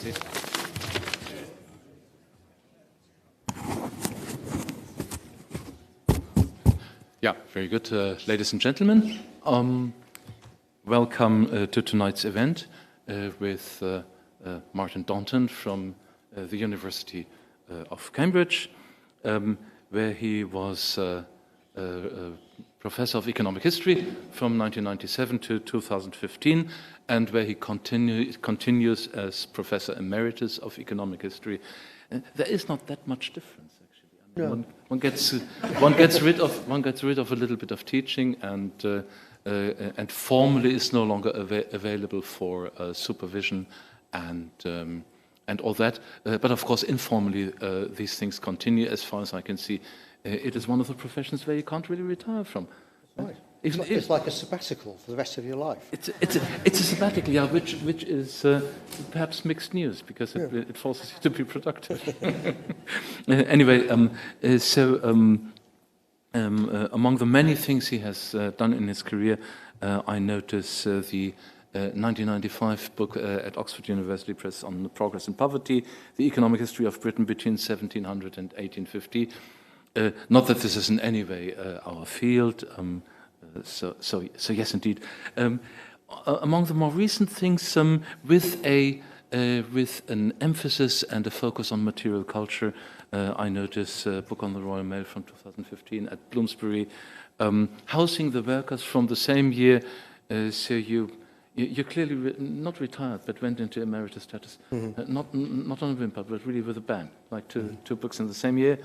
please. Yeah, very good. Ladies and gentlemen, welcome to tonight's event with Martin Daunton from the University of Cambridge, where he was Professor of Economic History from 1997 to 2015, and where he continues as Professor Emeritus of Economic History. There is not that much difference. No. One gets rid of a little bit of teaching, and formally is no longer available for supervision and all that. But of course, informally, these things continue. As far as I can see, it is one of the professions where you can't really retire from. Right. It's like a sabbatical for the rest of your life. It's a sabbatical, yeah, which is perhaps mixed news, because it forces you to be productive. Anyway, among the many things he has done in his career, I notice the 1995 book at Oxford University Press on Progress and Poverty, The Economic History of Britain Between 1700 and 1850. Not that this is in any way our field. So yes, indeed. Among the more recent things, with an emphasis and a focus on material culture, I notice a book on the Royal Mail from 2015 at Bloomsbury, Housing the Workers from the same year. So you're clearly not retired, but went into emeritus status, not on a whim, but really with a bang, like two books in the same year.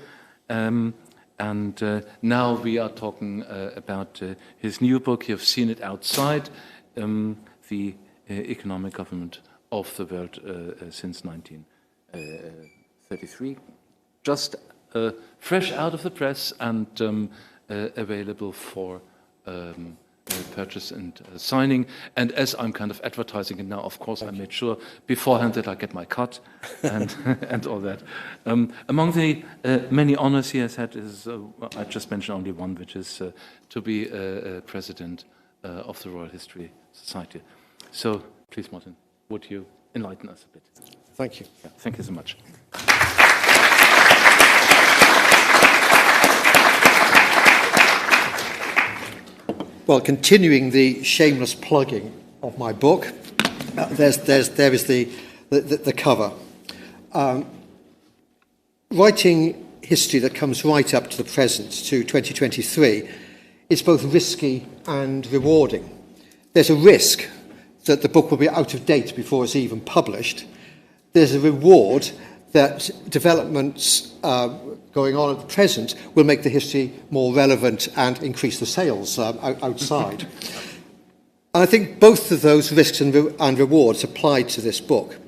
And now we are talking about his new book. You've seen it outside, The Economic Government of the World since 1933. Just fresh out of the press and available for purchase and signing. And as I'm kind of advertising it now, of course, I made sure beforehand that I get my cut and all that. Among the many honors he has had is, I just mentioned only one, which is to be president of the Royal History Society. So please, Martin, would you enlighten us a bit? Thank you. Yeah, thank you so much. Well, continuing the shameless plugging of my book, there is the cover. Writing history that comes right up to the present, to 2023, is both risky and rewarding. There's a risk that the book will be out of date before it's even published. There's a reward that developments going on at the present will make the history more relevant and increase the sales outside. And I think both of those risks and rewards applied to this book.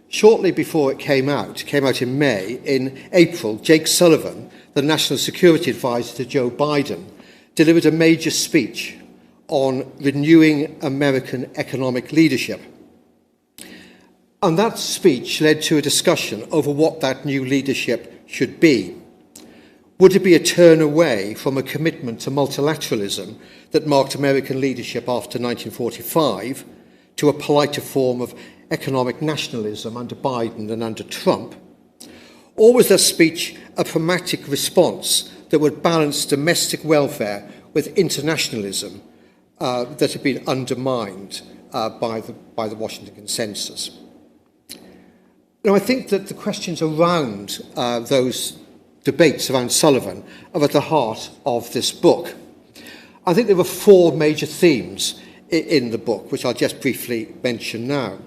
Shortly before it came out in May, in April, Jake Sullivan, the National Security Advisor to Joe Biden, delivered a major speech on renewing American economic leadership. And that speech led to a discussion over what that new leadership should be. Would it be a turn away from a commitment to multilateralism that marked American leadership after 1945 to a politer form of economic nationalism under Biden and under Trump? Or was that speech a pragmatic response that would balance domestic welfare with internationalism that had been undermined by the Washington Consensus? Now, I think that the questions around those debates around Sullivan are at the heart of this book. I think there were four major themes in the book, which I'll just briefly mention now.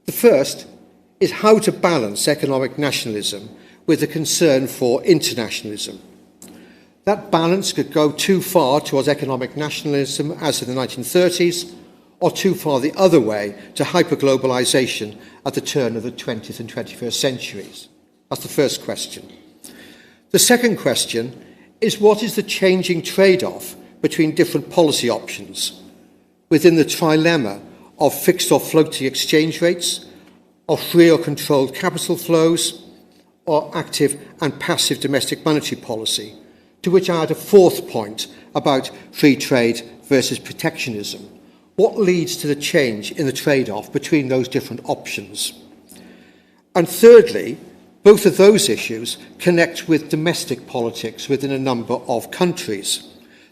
The first is how to balance economic nationalism with a concern for internationalism. That balance could go too far towards economic nationalism, as in the 1930s, or too far the other way to hyperglobalization at the turn of the 20th and 21st centuries. That's the first question. The second question is, what is the changing trade-off between different policy options within the trilemma of fixed or floating exchange rates, or free or controlled capital flows, or active and passive domestic monetary policy, to which I add a fourth point about free trade versus protectionism. What leads to the change in the trade-off between those different options? And thirdly, both of those issues connect with domestic politics within a number of countries,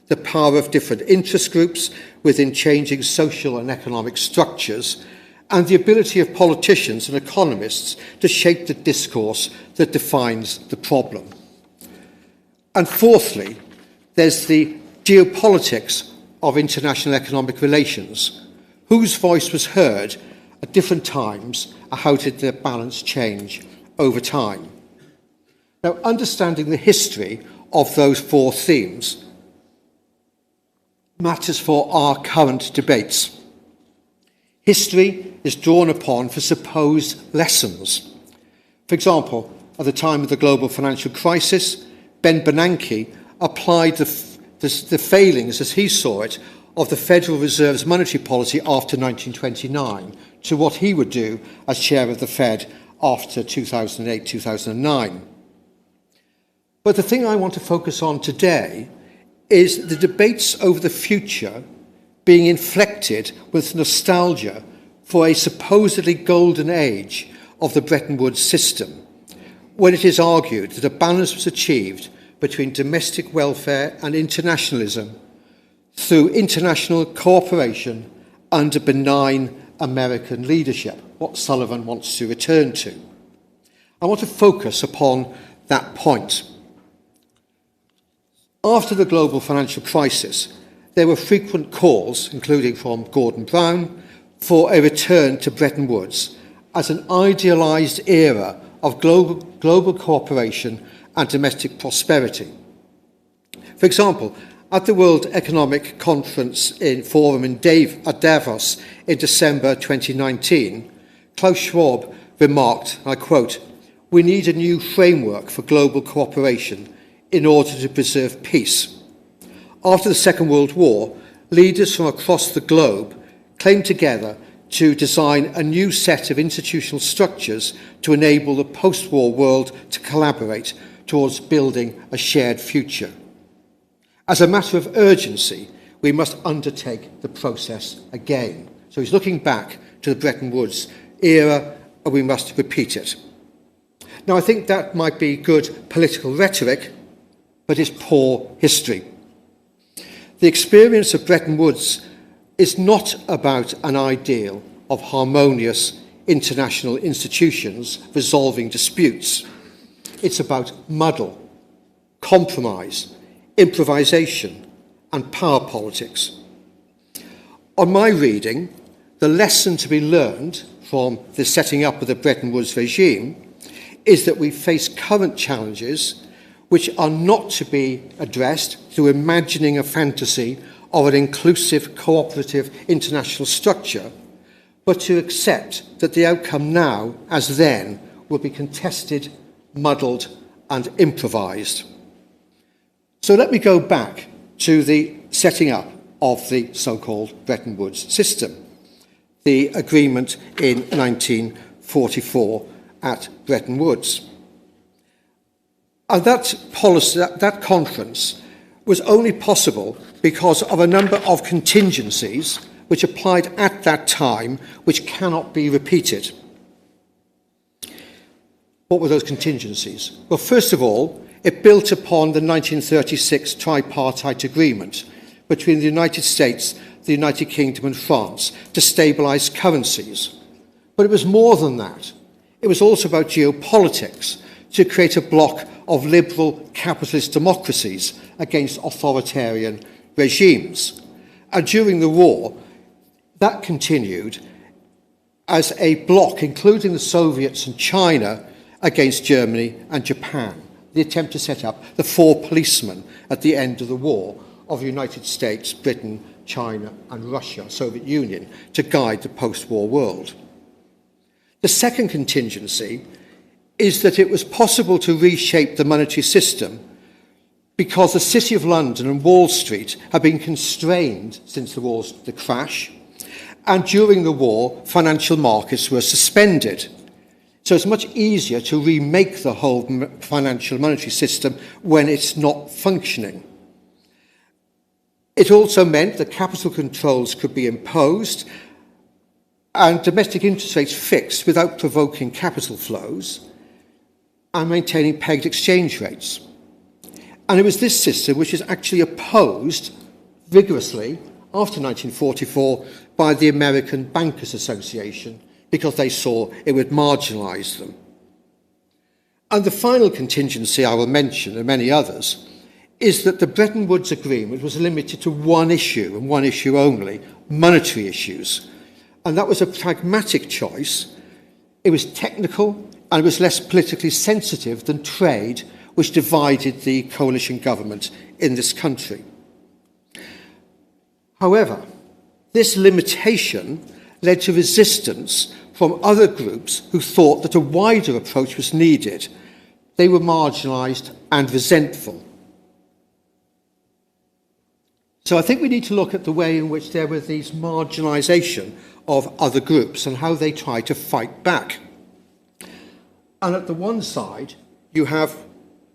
the power of different interest groups within changing social and economic structures, and the ability of politicians and economists to shape the discourse that defines the problem. And fourthly, there's the geopolitics of international economic relations, whose voice was heard at different times, and how did their balance change over time. Now, understanding the history of those four themes matters for our current debates. History is drawn upon for supposed lessons. For example, at the time of the global financial crisis, Ben Bernanke applied the failings, as he saw it, of the Federal Reserve's monetary policy after 1929 to what he would do as chair of the Fed after 2008-2009. But the thing I want to focus on today is the debates over the future being inflected with nostalgia for a supposedly golden age of the Bretton Woods system, when it is argued that a balance was achieved between domestic welfare and internationalism through international cooperation under benign American leadership, what Sullivan wants to return to. I want to focus upon that point. After the global financial crisis, there were frequent calls, including from Gordon Brown, for a return to Bretton Woods as an idealised era of global cooperation and domestic prosperity. For example, at the World Economic Conference Forum at Davos in December 2019, Klaus Schwab remarked, I quote, "We need a new framework for global cooperation in order to preserve peace." After the Second World War, leaders from across the globe came together to design a new set of institutional structures to enable the post-war world to collaborate towards building a shared future. As a matter of urgency, we must undertake the process again. So he's looking back to the Bretton Woods era, and we must repeat it. Now, I think that might be good political rhetoric, but it's poor history. The experience of Bretton Woods is not about an ideal of harmonious international institutions resolving disputes. It's about muddle, compromise, improvisation, and power politics. On my reading, the lesson to be learned from the setting up of the Bretton Woods regime is that we face current challenges which are not to be addressed through imagining a fantasy of an inclusive, cooperative international structure, but to accept that the outcome now, as then, will be contested, muddled, and improvised. So let me go back to the setting up of the so-called Bretton Woods system, the agreement in 1944 at Bretton Woods. And that conference was only possible because of a number of contingencies which applied at that time, which cannot be repeated. What were those contingencies? Well, first of all, it built upon the 1936 tripartite agreement between the United States, the United Kingdom and France to stabilise currencies. But it was more than that. It was also about geopolitics, to create a bloc of liberal capitalist democracies against authoritarian regimes. And during the war, that continued as a bloc, including the Soviets and China, against Germany and Japan. The attempt to set up the four policemen at the end of the war of the United States, Britain, China and Russia, Soviet Union, to guide the post-war world. The second contingency is that it was possible to reshape the monetary system because the City of London and Wall Street had been constrained since the crash, and during the war, financial markets were suspended. So it's much easier to remake the whole financial monetary system when it's not functioning. It also meant that capital controls could be imposed and domestic interest rates fixed without provoking capital flows, and maintaining pegged exchange rates. And it was this system which was actually opposed vigorously after 1944 by the American Bankers Association, because they saw it would marginalise them. And the final contingency I will mention, and many others, is that the Bretton Woods Agreement was limited to one issue, and one issue only, monetary issues. And that was a pragmatic choice. It was technical, and it was less politically sensitive than trade, which divided the coalition government in this country. However, this limitation led to resistance from other groups who thought that a wider approach was needed. They were marginalised and resentful. So I think we need to look at the way in which there was these marginalisation of other groups and how they tried to fight back. And at the one side, you have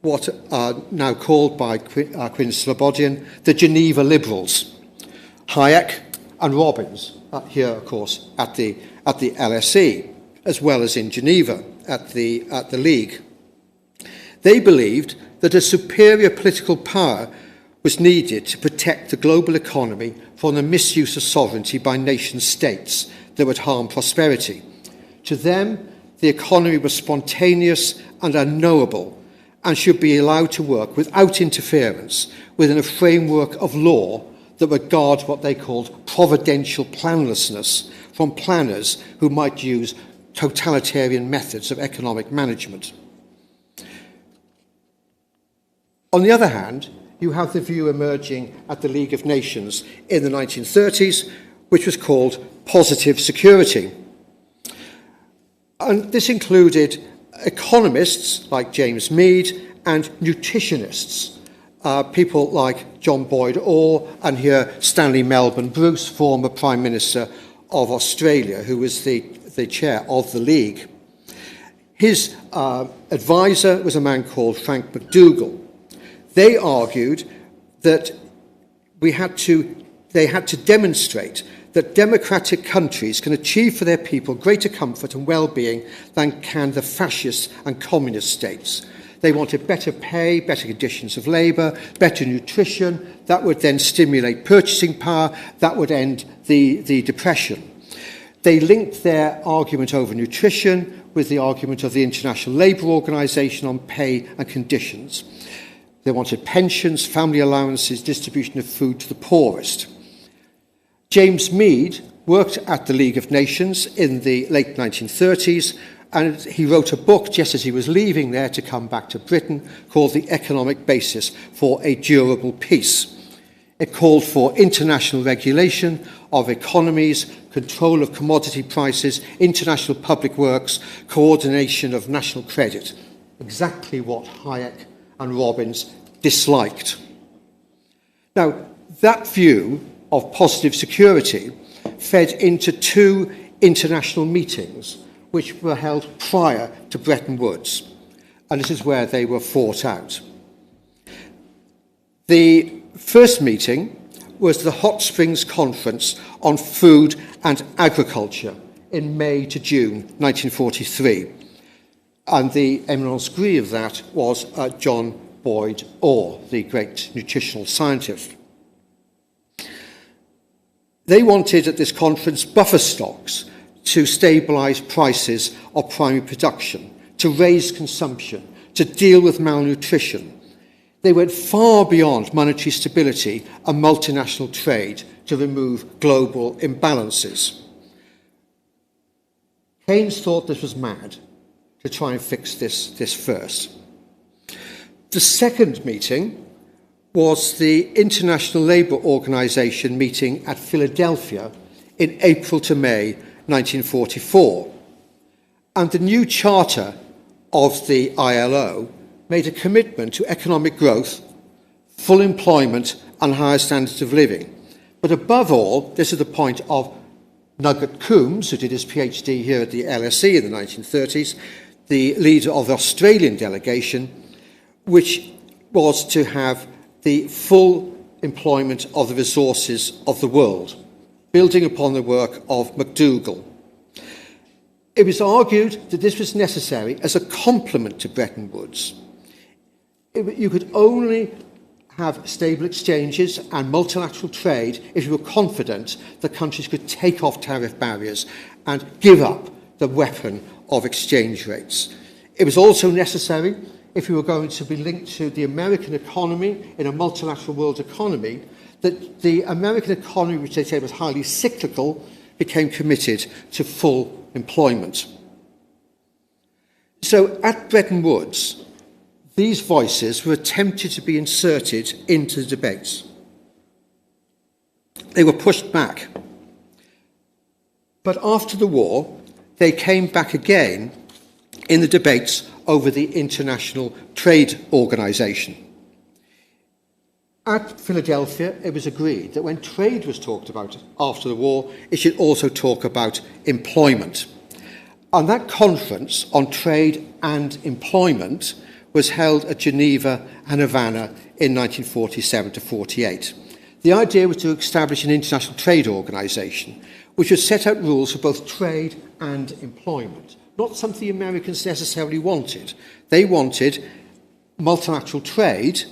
what are now called by Quinn Slobodian the Geneva Liberals, Hayek and Robbins, here, of course, at the LSE, as well as in Geneva at the League. They believed that a superior political power was needed to protect the global economy from the misuse of sovereignty by nation-states that would harm prosperity. To them, the economy was spontaneous and unknowable and should be allowed to work without interference within a framework of law that would guard what they called providential planlessness from planners who might use totalitarian methods of economic management. On the other hand, you have the view emerging at the League of Nations in the 1930s, which was called positive security. And this included economists like James Mead and nutritionists, people like John Boyd Orr, and here Stanley Melbourne Bruce, former Prime Minister of Australia, who was the chair of the League. His advisor was a man called Frank McDougall. They argued that they had to demonstrate that democratic countries can achieve for their people greater comfort and well-being than can the fascist and communist states. They wanted better pay, better conditions of labour, better nutrition. That would then stimulate purchasing power. That would end the depression. They linked their argument over nutrition with the argument of the International Labour Organization on pay and conditions. They wanted pensions, family allowances, distribution of food to the poorest. James Mead worked at the League of Nations in the late 1930s, and he wrote a book just as he was leaving there to come back to Britain called The Economic Basis for a Durable Peace. It called for international regulation of economies, control of commodity prices, international public works, coordination of national credit. Exactly what Hayek and Robbins disliked. Now, that view of positive security fed into two international meetings which were held prior to Bretton Woods, and this is where they were fought out. The first meeting was the Hot Springs Conference on Food and Agriculture in May to June 1943. And the eminence gris of that was John Boyd Orr, the great nutritional scientist. They wanted at this conference buffer stocks to stabilise prices of primary production, to raise consumption, to deal with malnutrition. They went far beyond monetary stability and multinational trade to remove global imbalances. Keynes thought this was mad, to try and fix this first. The second meeting was the International Labour Organization meeting at Philadelphia in April to May 1944. And the new charter of the ILO made a commitment to economic growth, full employment and higher standards of living. But above all, this is the point of Nugget Coombs, who did his PhD here at the LSE in the 1930s, the leader of the Australian delegation, which was to have the full employment of the resources of the world, building upon the work of McDougall. It was argued that this was necessary as a complement to Bretton Woods. You could only have stable exchanges and multilateral trade if you were confident that countries could take off tariff barriers and give up the weapon of exchange rates. It was also necessary if you were going to be linked to the American economy in a multilateral world economy, that the American economy, which they said was highly cyclical, became committed to full employment. So at Bretton Woods, these voices were attempted to be inserted into the debates. They were pushed back. But after the war, they came back again in the debates over the International Trade Organization. At Philadelphia, it was agreed that when trade was talked about after the war, it should also talk about employment. And that conference on trade and employment was held at Geneva and Havana in 1947 to 48. The idea was to establish an international trade organisation which would set out rules for both trade and employment. Not something the Americans necessarily wanted. They wanted multilateral trade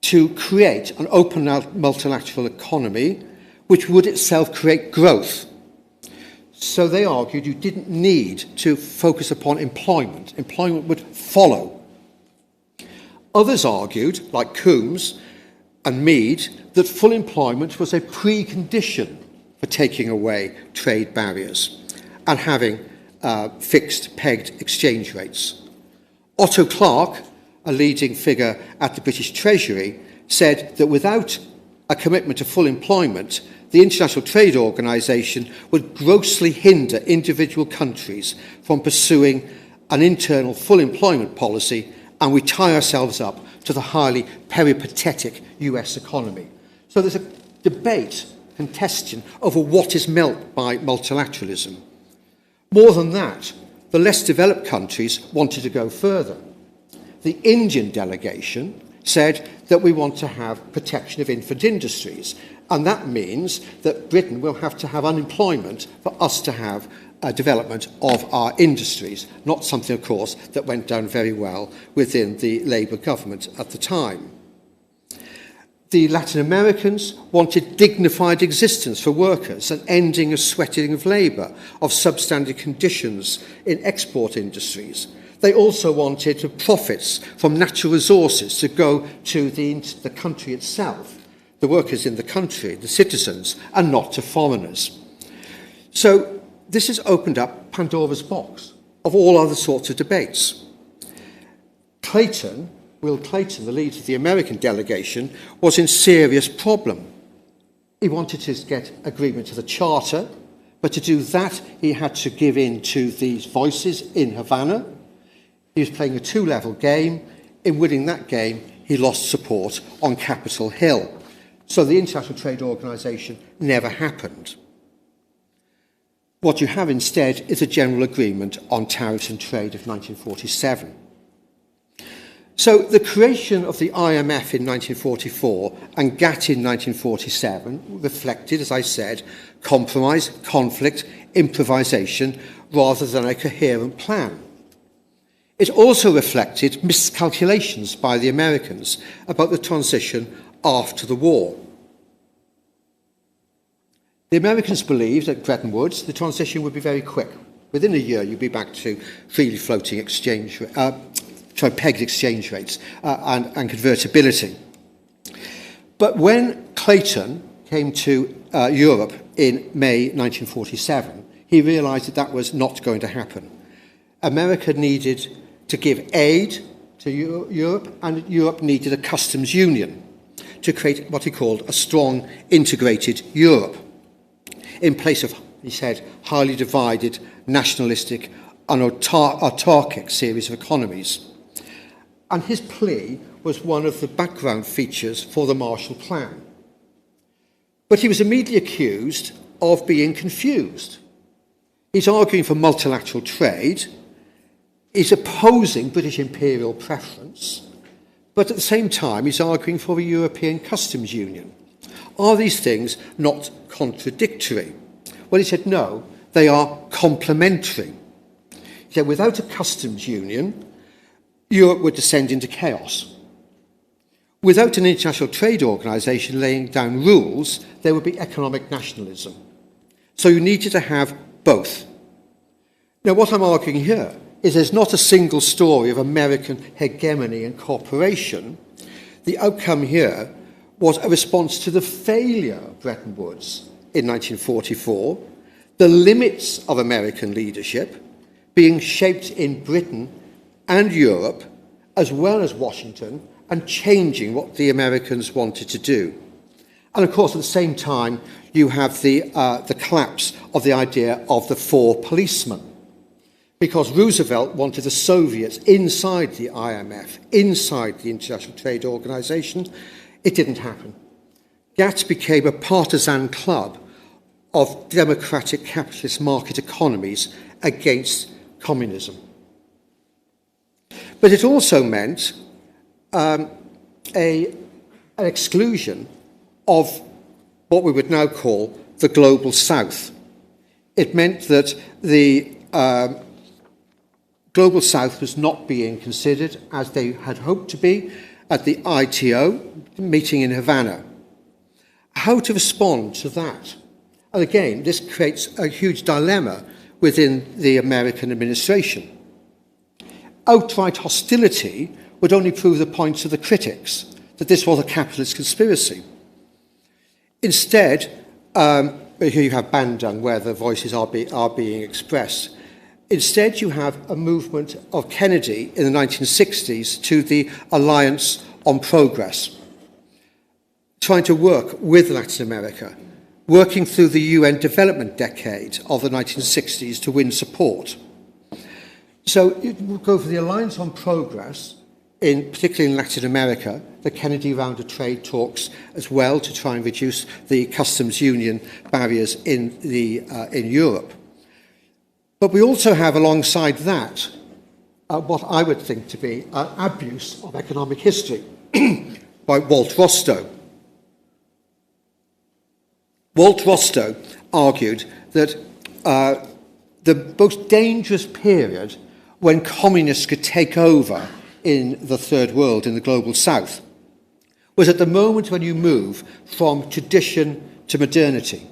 to create an open multilateral economy which would itself create growth. So they argued you didn't need to focus upon employment. Employment would follow. Others argued, like Coombs and Mead, that full employment was a precondition for taking away trade barriers and having fixed, pegged exchange rates. Otto Clarke, a leading figure at the British Treasury, said that without a commitment to full employment, the International Trade Organization would grossly hinder individual countries from pursuing an internal full employment policy, and we tie ourselves up to the highly peripatetic US economy. So there's a debate, contestation over what is meant by multilateralism. More than that, the less developed countries wanted to go further. The Indian delegation said that we want to have protection of infant industries, and that means that Britain will have to have unemployment for us to have a development of our industries, not something, of course, that went down very well within the Labour government at the time. The Latin Americans wanted dignified existence for workers and ending of sweating of labour, of substandard conditions in export industries. They also wanted the profits from natural resources to go to the country itself, the workers in the country, the citizens, and not to foreigners. So this has opened up Pandora's box of all other sorts of debates. Will Clayton, the leader of the American delegation, was in serious problem. He wanted to get agreement to the Charter, but to do that he had to give in to these voices in Havana. He was playing a two-level game. In winning that game, he lost support on Capitol Hill. So the International Trade Organization never happened. What you have instead is a general agreement on tariffs and trade of 1947. So the creation of the IMF in 1944 and GATT in 1947 reflected, as I said, compromise, conflict, improvisation, rather than a coherent plan. It also reflected miscalculations by the Americans about the transition after the war. The Americans believed at Bretton Woods the transition would be very quick. Within a year, you'd be back to freely floating pegged exchange rates and convertibility. But when Clayton came to Europe in May 1947, he realised that that was not going to happen. America needed to give aid to Europe, and Europe needed a customs union to create what he called a strong, integrated Europe, in place of, he said, highly divided, nationalistic, and autarkic series of economies. And his plea was one of the background features for the Marshall Plan. But he was immediately accused of being confused. He's arguing for multilateral trade. He's opposing British imperial preference. But at the same time, he's arguing for a European customs union. Are these things not contradictory? Well, he said no, They are complementary. So without a customs union, Europe would descend into chaos. Without an international trade organisation laying down rules, there would be economic nationalism. So you needed to have both. Now, what I'm arguing here is there's not a single story of American hegemony and cooperation. The outcome here was a response to the failure of Bretton Woods in 1944, the limits of American leadership being shaped in Britain and Europe, as well as Washington, and changing what the Americans wanted to do. And of course, at the same time, you have the collapse of the idea of the four policemen, because Roosevelt wanted the Soviets inside the IMF, inside the International Trade Organization. It didn't happen. GATT became a partisan club of democratic capitalist market economies against communism. But it also meant an exclusion of what we would now call the global south. It meant that the global south was not being considered as they had hoped to be at the ITO meeting in Havana. How to respond to that? And again, this creates a huge dilemma within the American administration. Outright hostility would only prove the points of the critics, that this was a capitalist conspiracy. Instead, here you have Bandung, where the voices are being expressed. Instead, you have a movement of Kennedy in the 1960s to the Alliance on Progress, trying to work with Latin America, working through the UN development decade of the 1960s to win support. So you go for the Alliance on Progress, particularly in Latin America, the Kennedy round of trade talks as well to try and reduce the customs union barriers in Europe. But we also have alongside that what I would think to be an abuse of economic history by Walt Rostow. Walt Rostow argued that the most dangerous period when communists could take over in the third world, in the global south, was at the moment when you move from tradition to modernity,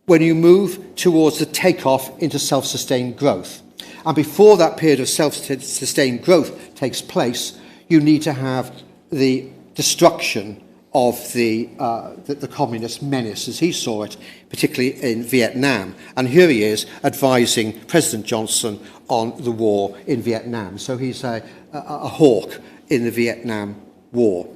when you move towards the takeoff into self-sustained growth. And before that period of self-sustained growth takes place, you need to have the destruction of the communist menace, as he saw it, particularly in Vietnam. And here he is advising President Johnson on the war in Vietnam. So he's a hawk in the Vietnam War.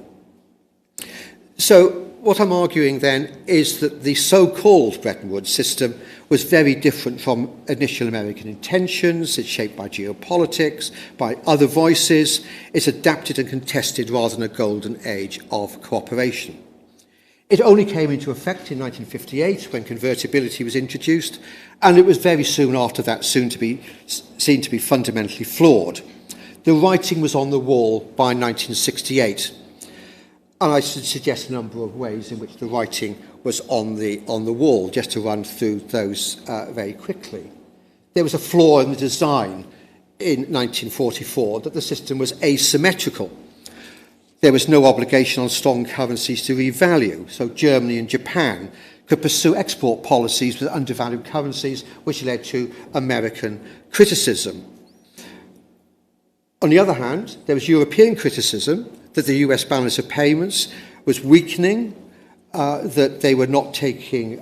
So what I'm arguing then is that the so-called Bretton Woods system was very different from initial American intentions. It's shaped by geopolitics, by other voices. It's adapted and contested rather than a golden age of cooperation. It only came into effect in 1958 when convertibility was introduced, and it was very soon after that seen to be fundamentally flawed. The writing was on the wall by 1968. And I should suggest a number of ways in which the writing was on the wall, just to run through those very quickly. There was a flaw in the design in 1944 that the system was asymmetrical. There was no obligation on strong currencies to revalue, so Germany and Japan could pursue export policies with undervalued currencies, which led to American criticism. On the other hand, there was European criticism that the US balance of payments was weakening, that they were not taking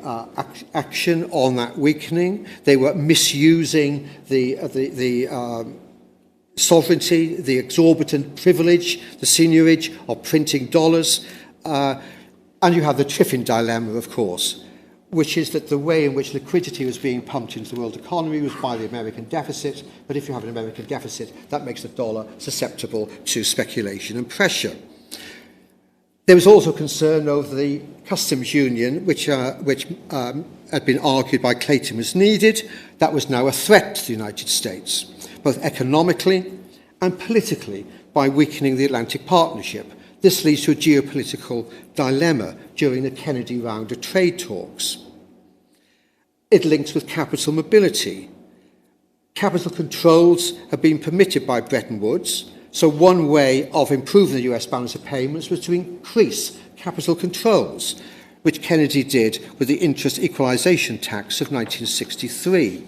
action on that weakening. They were misusing the sovereignty, the exorbitant privilege, the seigniorage of printing dollars. And you have the Triffin dilemma, of course, which is that the way in which liquidity was being pumped into the world economy was by the American deficit, but if you have an American deficit, that makes the dollar susceptible to speculation and pressure. There was also concern over the customs union, which had been argued by Clayton was needed. That was now a threat to the United States, both economically and politically, by weakening the Atlantic Partnership. This leads to a geopolitical dilemma during the Kennedy round of trade talks. It links with capital mobility. Capital controls have been permitted by Bretton Woods, so one way of improving the US balance of payments was to increase capital controls, which Kennedy did with the interest equalisation tax of 1963.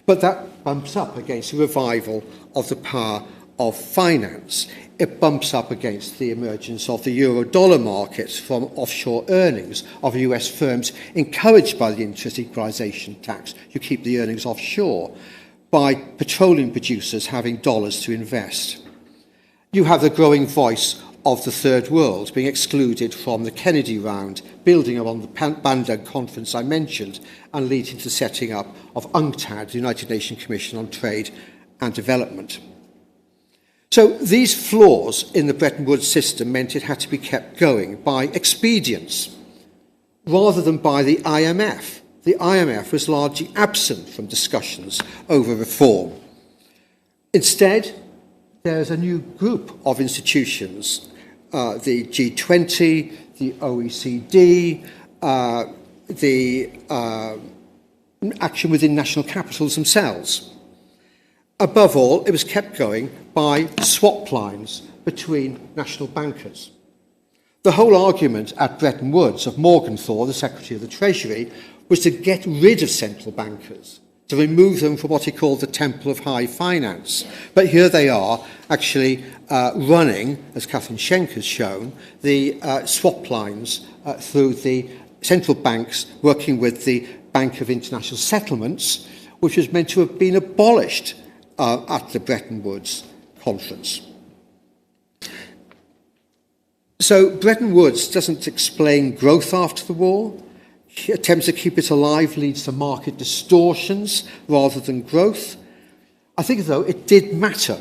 But that bumps up against the revival of the power of finance. It bumps up against the emergence of the euro-dollar markets from offshore earnings of US firms encouraged by the interest equalisation tax. You keep the earnings offshore, by petroleum producers having dollars to invest. You have the growing voice of the Third World being excluded from the Kennedy round, building on the Bandung conference I mentioned, and leading to the setting up of UNCTAD, the United Nations Commission on Trade and Development. So these flaws in the Bretton Woods system meant it had to be kept going by expedients, rather than by the IMF. The IMF was largely absent from discussions over reform. Instead, there's a new group of institutions, the G20, the OECD, the action within national capitals themselves. Above all, it was kept going by swap lines between national bankers. The whole argument at Bretton Woods of Morgenthau, the Secretary of the Treasury, was to get rid of central bankers, to remove them from what he called the temple of high finance. But here they are actually running, as Catherine Schenk has shown, the swap lines through the central banks working with the Bank of International Settlements, which was meant to have been abolished at the Bretton Woods conference. So Bretton Woods doesn't explain growth after the war. Attempts to keep it alive leads to market distortions rather than growth. I think, though, it did matter.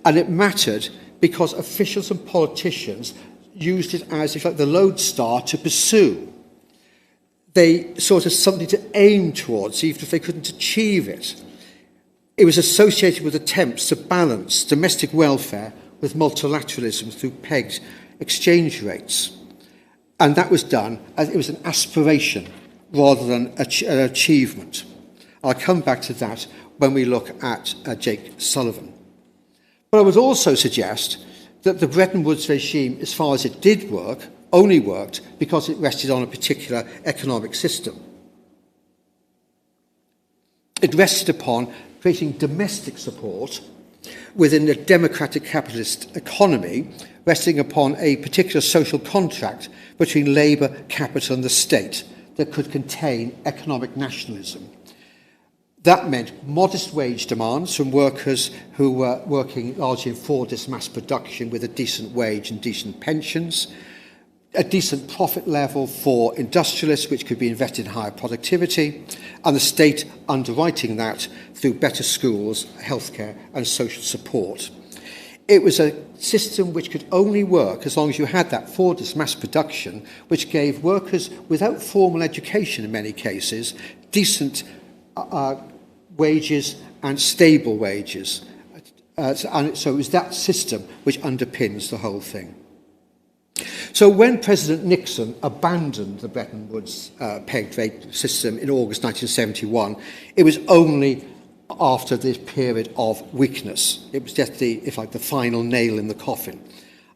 And it mattered because officials and politicians used it as, if like, the lodestar to pursue. They saw it as something to aim towards, even if they couldn't achieve it. It was associated with attempts to balance domestic welfare with multilateralism through pegged exchange rates. And that was done as it was an aspiration rather than an achievement. I'll come back to that when we look at Jake Sullivan. But I would also suggest that the Bretton Woods regime, as far as it did work, only worked because it rested on a particular economic system. It rested upon creating domestic support within a democratic capitalist economy, resting upon a particular social contract between labour, capital and the state that could contain economic nationalism. That meant modest wage demands from workers who were working largely in Fordist mass production with a decent wage and decent pensions, a decent profit level for industrialists which could be invested in higher productivity, and the state underwriting that through better schools, healthcare and social support. It was a system which could only work as long as you had that Fordist mass production, which gave workers without formal education in many cases decent wages and stable wages. And so it was that system which underpins the whole thing. So when President Nixon abandoned the Bretton Woods pegged rate system in August 1971, it was only after this period of weakness. It was just the final nail in the coffin.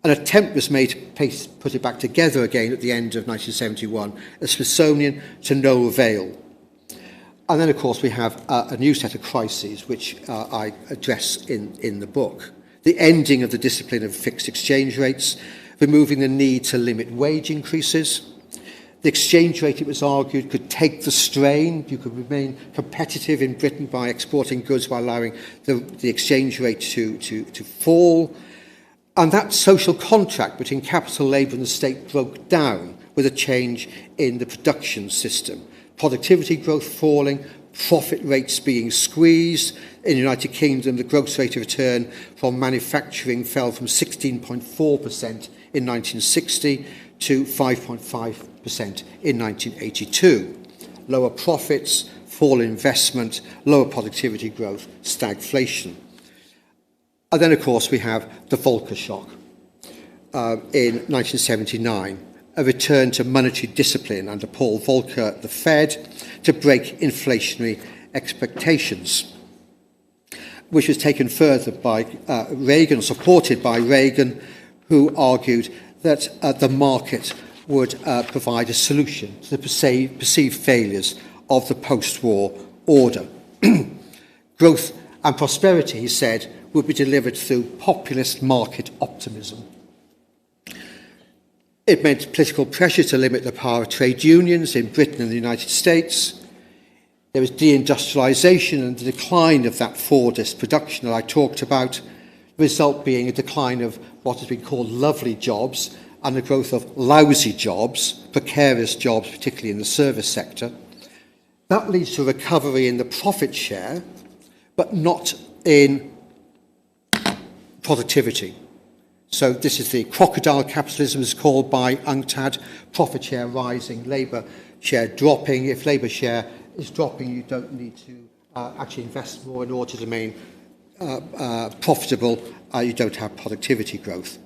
An attempt was made to put it back together again at the end of 1971, the Smithsonian, to no avail. And then, of course, we have a new set of crises, which I address in the book. The ending of the discipline of fixed exchange rates, removing the need to limit wage increases. The exchange rate, it was argued, could take the strain. You could remain competitive in Britain by exporting goods while allowing the exchange rate to fall. And that social contract between capital, labour and the state broke down with a change in the production system. Productivity growth falling, profit rates being squeezed. In the United Kingdom, the gross rate of return from manufacturing fell from 16.4% in 1960 to 5.5% in 1982. Lower profits, fall in investment, lower productivity growth, stagflation. And then, of course, we have the Volcker shock in 1979. a return to monetary discipline under Paul Volcker, the Fed, to break inflationary expectations, which was taken further by Reagan, supported by Reagan, who argued that the market would provide a solution to the perceived failures of the post-war order. Growth and prosperity, he said, would be delivered through populist market optimism. It meant political pressure to limit the power of trade unions in Britain and the United States. There was deindustrialisation and the decline of that Fordist production that I talked about, the result being a decline of what has been called lovely jobs and the growth of lousy jobs, precarious jobs, particularly in the service sector. That leads to a recovery in the profit share, but not in productivity. So this is the crocodile capitalism, is called by UNCTAD, profit share rising, labour share dropping. If labour share is dropping, you don't need to actually invest more in order to remain profitable. You don't have productivity growth.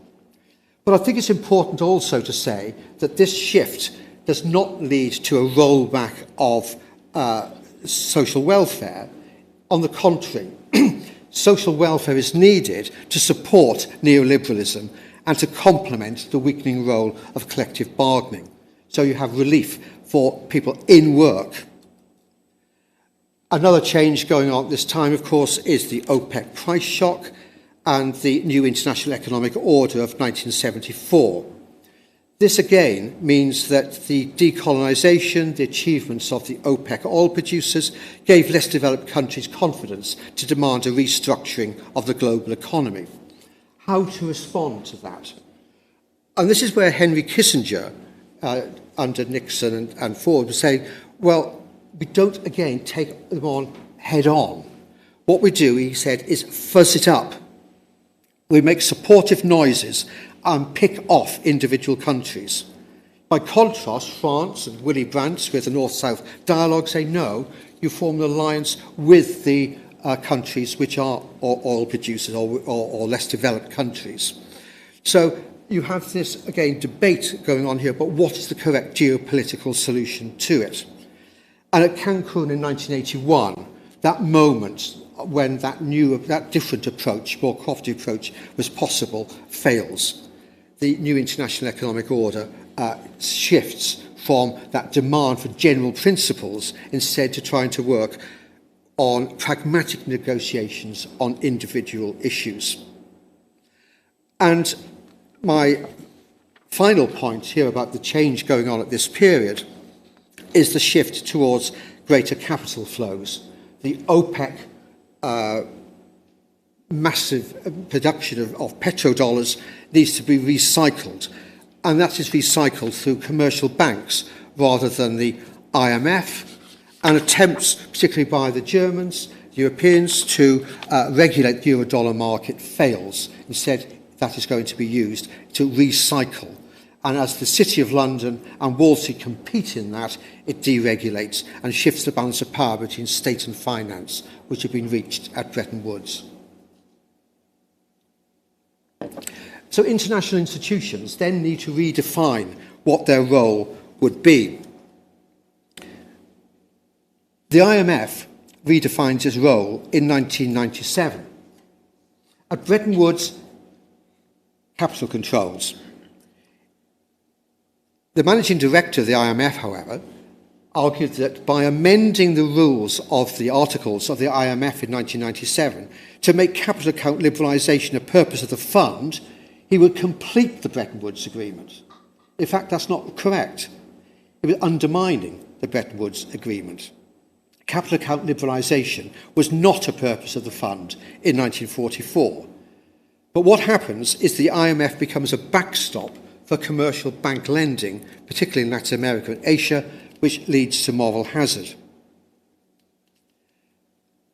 But I think it's important also to say that this shift does not lead to a rollback of social welfare. On the contrary, social welfare is needed to support neoliberalism and to complement the weakening role of collective bargaining. So you have relief for people in work. Another change going on at this time, of course, is the OPEC price shock and the new international economic order of 1974. This again means that the decolonisation, the achievements of the OPEC oil producers gave less developed countries confidence to demand a restructuring of the global economy. How to respond to that? And this is where Henry Kissinger, under Nixon and Ford, was saying, well, we don't again take them on head on. What we do, he said, is fuzz it up. We make supportive noises and pick off individual countries. By contrast, France and Willy Brandt with the North-South dialogue say, no, you form an alliance with the countries which are oil producers or less developed countries. So you have this, again, debate going on here, but what is the correct geopolitical solution to it? And at Cancun in 1981, that moment when that different approach, more cooperative approach, was possible, fails. The new international economic order shifts from that demand for general principles instead to trying to work on pragmatic negotiations on individual issues. And my final point here about the change going on at this period is the shift towards greater capital flows. The OPEC massive production of petrodollars needs to be recycled, and that is recycled through commercial banks rather than the IMF, and attempts, particularly by the Germans, Europeans, to regulate the euro-dollar market fails. Instead, that is going to be used to recycle. And as the City of London and Wall Street compete in that, it deregulates and shifts the balance of power between state and finance, which had been reached at Bretton Woods. So international institutions then need to redefine what their role would be. The IMF redefines its role in 1997. At Bretton Woods, capital controls. The managing director of the IMF, however, argued that by amending the rules of the articles of the IMF in 1997 to make capital account liberalisation a purpose of the fund, he would complete the Bretton Woods Agreement. In fact, that's not correct. It was undermining the Bretton Woods Agreement. Capital account liberalisation was not a purpose of the fund in 1944. But what happens is the IMF becomes a backstop for commercial bank lending, particularly in Latin America and Asia, which leads to moral hazard.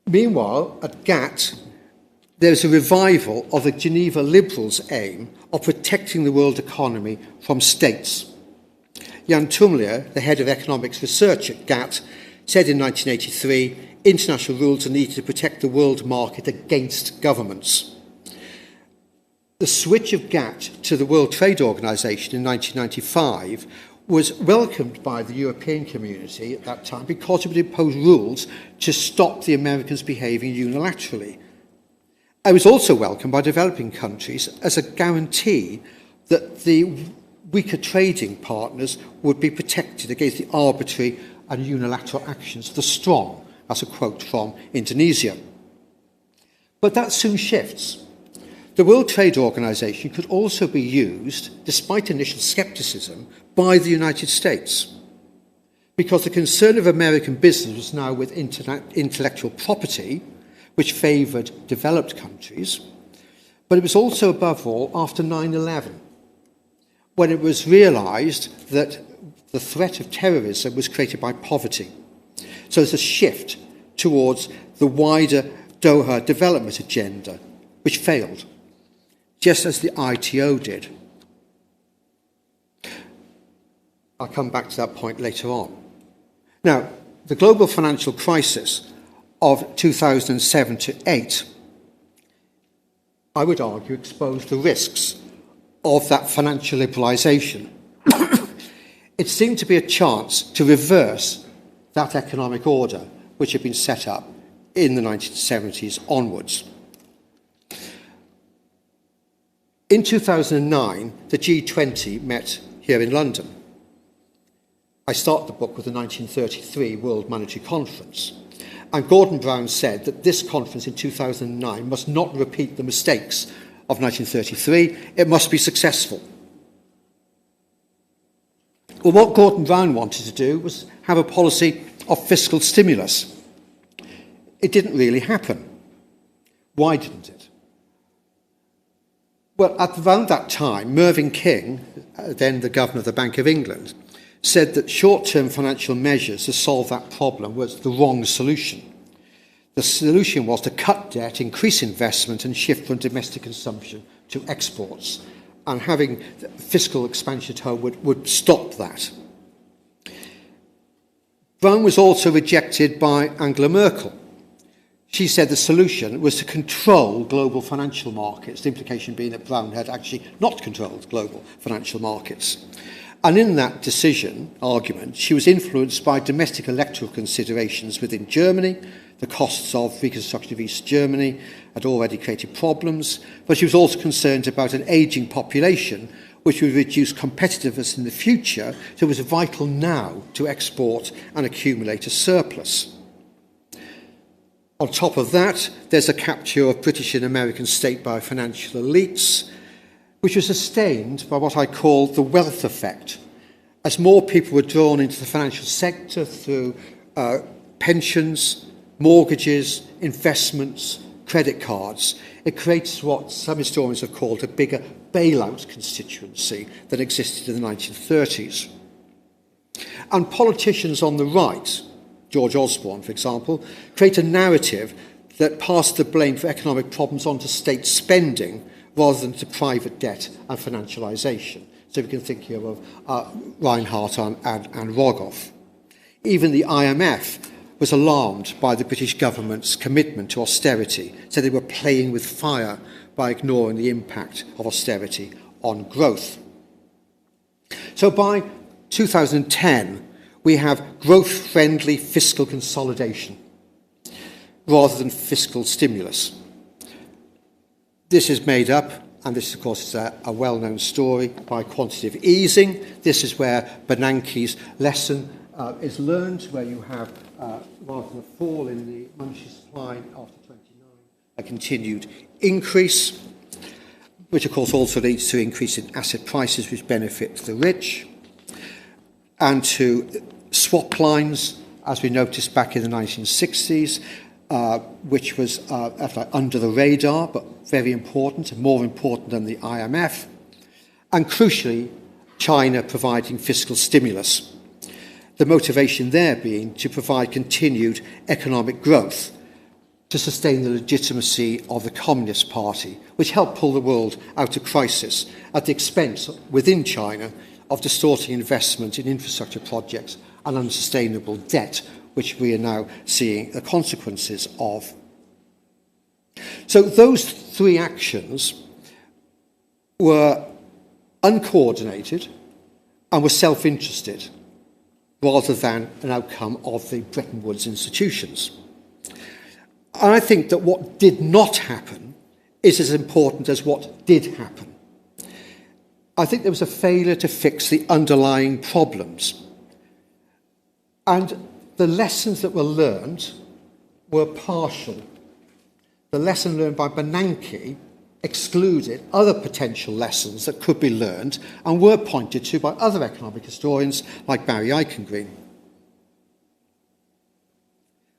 Meanwhile, at GATT, there's a revival of the Geneva Liberals' aim of protecting the world economy from states. Jan Tumlier, the head of economics research at GATT, said in 1983, international rules are needed to protect the world market against governments. The switch of GATT to the World Trade Organization in 1995 was welcomed by the European community at that time because it would impose rules to stop the Americans behaving unilaterally. It was also welcomed by developing countries as a guarantee that the weaker trading partners would be protected against the arbitrary and unilateral actions of the strong. That's a quote from Indonesia. But that soon shifts. The World Trade Organization could also be used, despite initial skepticism, by the United States, because the concern of American business was now with intellectual property, which favoured developed countries, but it was also, above all, after 9/11, when it was realised that the threat of terrorism was created by poverty. So there's a shift towards the wider Doha development agenda, which failed, just as the ITO did. I'll come back to that point later on. Now, the global financial crisis of 2007 to 8, I would argue, exposed the risks of that financial liberalisation. It seemed to be a chance to reverse that economic order which had been set up in the 1970s onwards. In 2009, the G20 met here in London. I start the book with the 1933 World Monetary Conference. And Gordon Brown said that this conference in 2009 must not repeat the mistakes of 1933. It must be successful. Well, what Gordon Brown wanted to do was have a policy of fiscal stimulus. It didn't really happen. Why didn't it? Well, at around that time, Mervyn King, then the governor of the Bank of England, said that short-term financial measures to solve that problem was the wrong solution. The solution was to cut debt, increase investment, and shift from domestic consumption to exports. And having fiscal expansion at home would stop that. Brown was also rejected by Angela Merkel. She said the solution was to control global financial markets, the implication being that Brown had actually not controlled global financial markets. And in that argument, she was influenced by domestic electoral considerations within Germany. The costs of reconstruction of East Germany had already created problems, but she was also concerned about an ageing population which would reduce competitiveness in the future, so it was vital now to export and accumulate a surplus. On top of that, there's a capture of British and American state by financial elites, which was sustained by what I call the wealth effect. As more people were drawn into the financial sector through pensions, mortgages, investments, credit cards, it creates what some historians have called a bigger bailout constituency that existed in the 1930s. And politicians on the right, George Osborne, for example, create a narrative that passed the blame for economic problems onto state spending rather than to private debt and financialisation. So we can think here of Reinhardt and Rogoff. Even the IMF was alarmed by the British government's commitment to austerity, so they were playing with fire by ignoring the impact of austerity on growth. So by 2010, we have growth-friendly fiscal consolidation rather than fiscal stimulus. This is made up, and this, of course, is a well-known story, by quantitative easing. This is where Bernanke's lesson is learned, where you have, rather than a fall in the monetary supply after 29, a continued increase, which, of course, also leads to increase in asset prices, which benefit the rich, and to swap lines, as we noticed back in the 1960s, which was under the radar, but very important, and more important than the IMF, and crucially, China providing fiscal stimulus. The motivation there being to provide continued economic growth to sustain the legitimacy of the Communist Party, which helped pull the world out of crisis at the expense, within China, of distorting investment in infrastructure projects and unsustainable debt, which we are now seeing the consequences of. So those three actions were uncoordinated and were self-interested rather than an outcome of the Bretton Woods institutions. And I think that what did not happen is as important as what did happen. I think there was a failure to fix the underlying problems. And the lessons that were learned were partial. The lesson learned by Bernanke excluded other potential lessons that could be learned and were pointed to by other economic historians like Barry Eichengreen.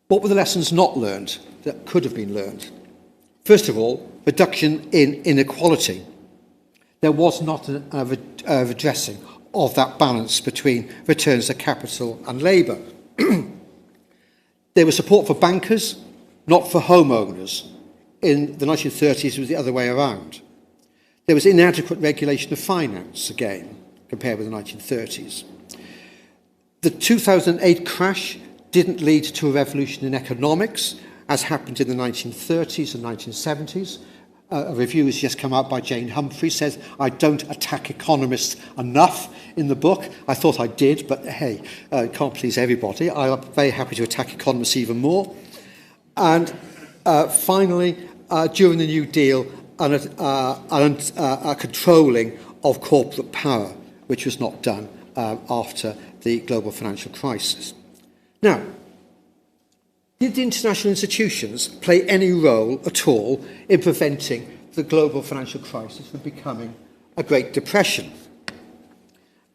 What were the lessons not learned that could have been learned? First of all, reduction in inequality. There was not a redressing of that balance between returns to capital and labour. There was support for bankers, not for homeowners. In the 1930s, it was the other way around. There was inadequate regulation of finance, again, compared with the 1930s. The 2008 crash didn't lead to a revolution in economics, as happened in the 1930s and 1970s. A review has just come out by Jane Humphrey, says, I don't attack economists enough in the book. I thought I did, but hey, can't please everybody. I'm very happy to attack economists even more. And finally, during the New Deal, a controlling of corporate power, which was not done after the global financial crisis. Now, did the international institutions play any role at all in preventing the global financial crisis from becoming a Great Depression?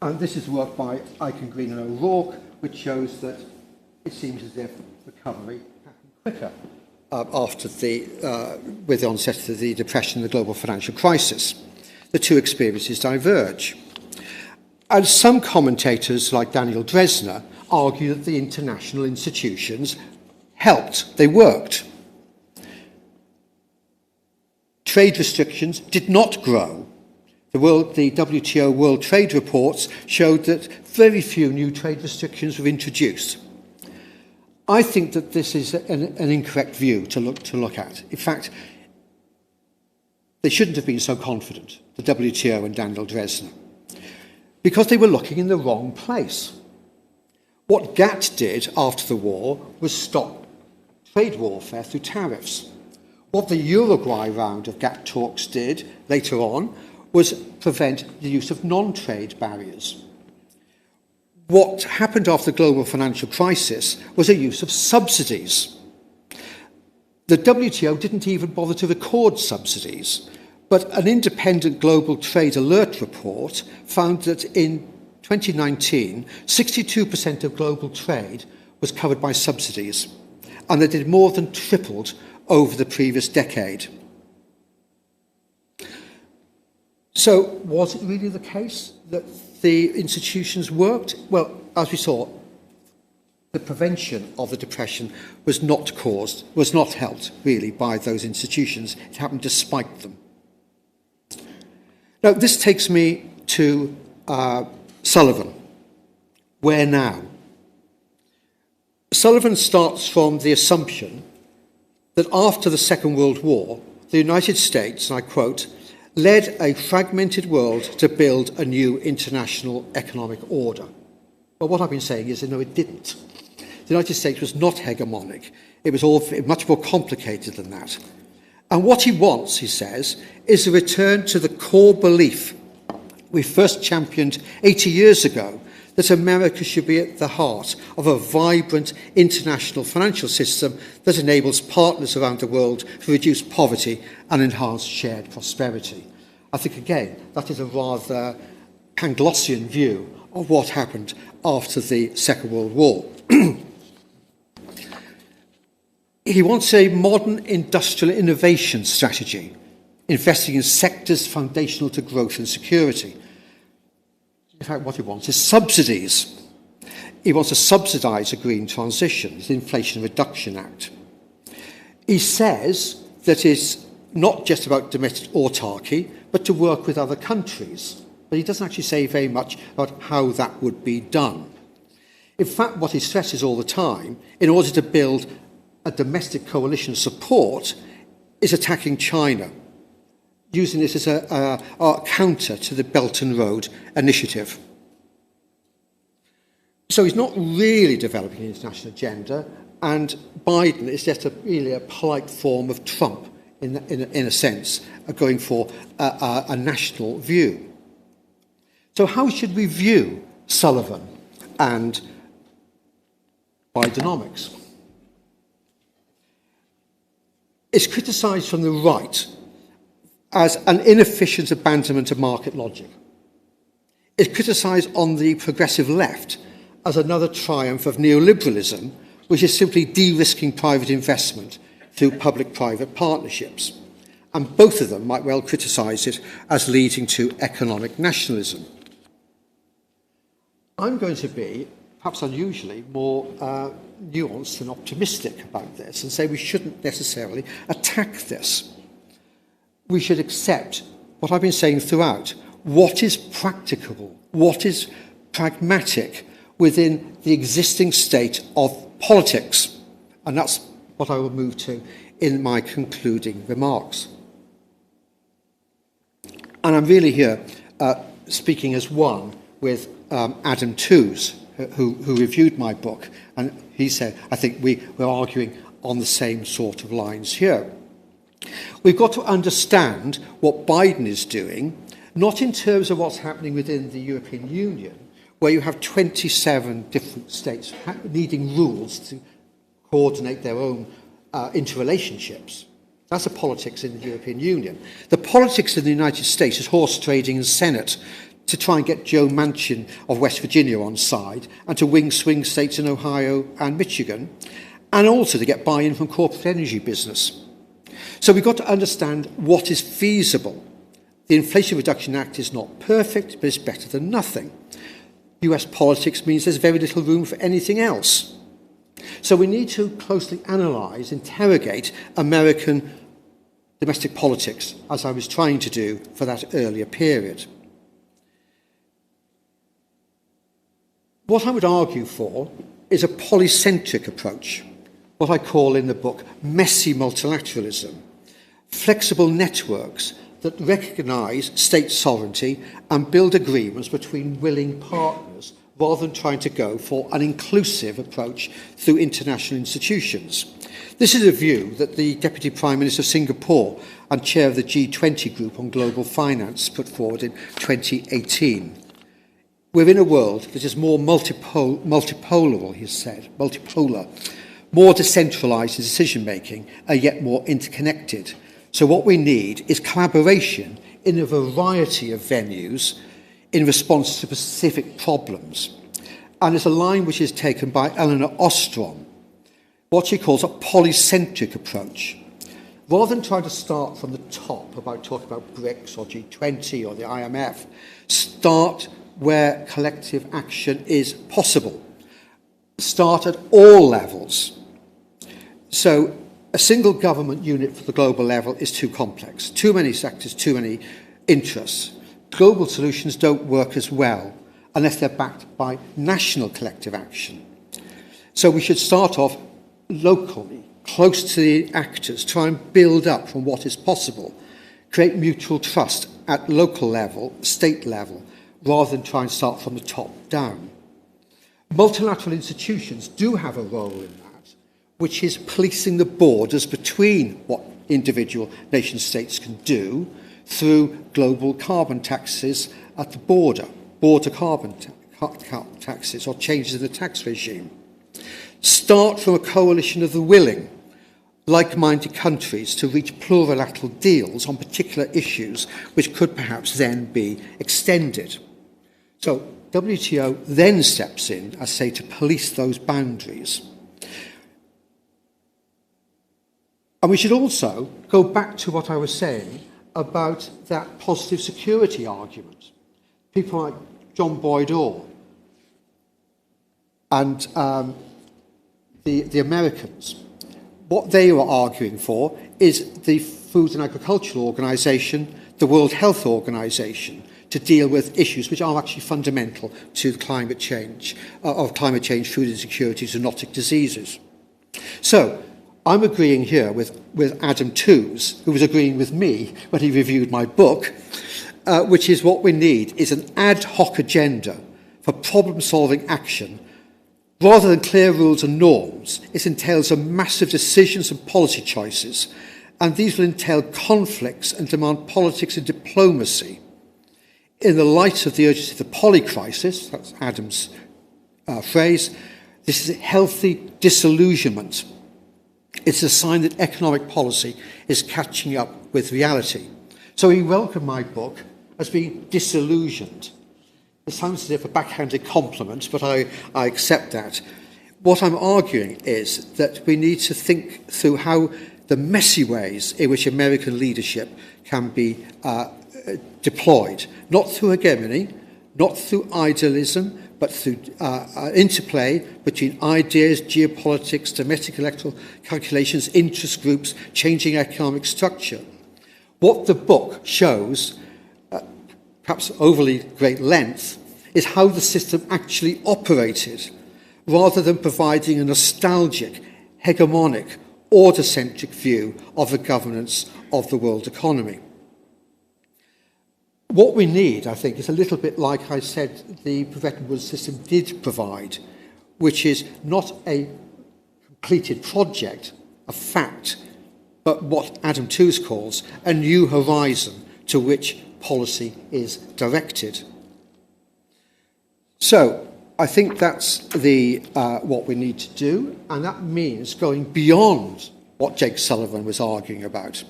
And this is work by Eichengreen and O'Rourke, which shows that it seems as if recovery happened quicker after with the onset of the Depression and the global financial crisis. The two experiences diverge. And some commentators, like Daniel Dresner, argue that the international institutions helped, they worked. Trade restrictions did not grow. The WTO World Trade Reports showed that very few new trade restrictions were introduced. I think that this is an incorrect view to look at. In fact, they shouldn't have been so confident, the WTO and Daniel Dresner, because they were looking in the wrong place. What GATT did after the war was stop trade warfare through tariffs. What the Uruguay round of GATT talks did later on was prevent the use of non-trade barriers. What happened after the global financial crisis was a use of subsidies. The WTO didn't even bother to record subsidies, but an independent global trade alert report found that in 2019, 62% of global trade was covered by subsidies, and that it more than tripled over the previous decade. So, was it really the case that the institutions worked? Well, as we saw, the prevention of the Depression was not helped, really, by those institutions. It happened despite them. Now, this takes me to Sullivan. Where now? Sullivan starts from the assumption that after the Second World War, the United States, and I quote, led a fragmented world to build a new international economic order. Well, what I've been saying is, no, it didn't. The United States was not hegemonic. It was all much more complicated than that. And what he wants, he says, is a return to the core belief we first championed 80 years ago, that America should be at the heart of a vibrant international financial system that enables partners around the world to reduce poverty and enhance shared prosperity. I think, again, that is a rather Panglossian view of what happened after the Second World War. He wants a modern industrial innovation strategy, investing in sectors foundational to growth and security. In fact, what he wants is subsidies. He wants to subsidise a green transition, the Inflation Reduction Act. He says that it's not just about domestic autarky, but to work with other countries. But he doesn't actually say very much about how that would be done. In fact, what he stresses all the time, in order to build a domestic coalition of support, is attacking China. using this as a counter to the Belt and Road Initiative. So he's not really developing an international agenda, and Biden is just really a polite form of Trump, in a sense, going for a national view. So how should we view Sullivan and Bidenomics? It's criticised from the right as an inefficient abandonment of market logic. It's criticised on the progressive left as another triumph of neoliberalism, which is simply de-risking private investment through public-private partnerships. And both of them might well criticise it as leading to economic nationalism. I'm going to be, perhaps unusually, more nuanced and optimistic about this and say we shouldn't necessarily attack this. We should accept what I've been saying throughout. What is practicable? What is pragmatic within the existing state of politics? And that's what I will move to in my concluding remarks. And I'm really here speaking as one with Adam Tooze, who reviewed my book, and he said, I think we're arguing on the same sort of lines here. We've got to understand what Biden is doing, not in terms of what's happening within the European Union, where you have 27 different states needing rules to coordinate their own interrelationships. That's the politics in the European Union. The politics in the United States is horse trading in Senate to try and get Joe Manchin of West Virginia on side and to wing swing states in Ohio and Michigan, and also to get buy-in from corporate energy business. So we've got to understand what is feasible. The Inflation Reduction Act is not perfect, but it's better than nothing. US politics means there's very little room for anything else. So we need to closely analyse, interrogate American domestic politics, as I was trying to do for that earlier period. What I would argue for is a polycentric approach, what I call in the book messy multilateralism, flexible networks that recognise state sovereignty and build agreements between willing partners rather than trying to go for an inclusive approach through international institutions. This is a view that the Deputy Prime Minister of Singapore and Chair of the G20 Group on Global Finance put forward in 2018. We're in a world that is more multipolar, he said, multipolar, more decentralised in decision-making, and yet more interconnected. So what we need is collaboration in a variety of venues in response to specific problems. And it's a line which is taken by Eleanor Ostrom, what she calls a polycentric approach. Rather than trying to start from the top about talking about BRICS or G20 or the IMF, start where collective action is possible. Start at all levels. So a single government unit for the global level is too complex. Too many sectors, too many interests. Global solutions don't work as well unless they're backed by national collective action. So we should start off locally, close to the actors, try and build up from what is possible, create mutual trust at local level, state level, rather than try and start from the top down. Multilateral institutions do have a role in that, which is policing the borders between what individual nation states can do through global carbon taxes at the border carbon taxes or changes in the tax regime. Start from a coalition of the willing, like-minded countries to reach plurilateral deals on particular issues which could perhaps then be extended. So WTO then steps in, I say, to police those boundaries. And we should also go back to what I was saying about that positive security argument. People like John Boyd Orr and the Americans, what they were arguing for is the Food and Agricultural Organization, the World Health Organization, to deal with issues which are actually fundamental to climate change, food insecurity, zoonotic diseases. So I'm agreeing here with Adam Tooze, who was agreeing with me when he reviewed my book, which is what we need is an ad hoc agenda for problem-solving action. Rather than clear rules and norms, it entails a massive decisions and policy choices, and these will entail conflicts and demand politics and diplomacy. In the light of the urgency of the poly-crisis, that's Adam's phrase, this is a healthy disillusionment. It's a sign that economic policy is catching up with reality. So he welcomed my book as being disillusioned. It sounds as if a backhanded compliment, but I accept that. What I'm arguing is that we need to think through how the messy ways in which American leadership can be deployed, not through hegemony, not through idealism, but through interplay between ideas, geopolitics, domestic electoral calculations, interest groups, changing economic structure. What the book shows, perhaps overly great length, is how the system actually operated, rather than providing a nostalgic, hegemonic, order-centric view of the governance of the world economy. What we need, I think, is a little bit like I said the Bretton Woods system did provide, which is not a completed project, a fact, but what Adam Tooze calls a new horizon to which policy is directed. So I think that's what we need to do, and that means going beyond what Jake Sullivan was arguing about.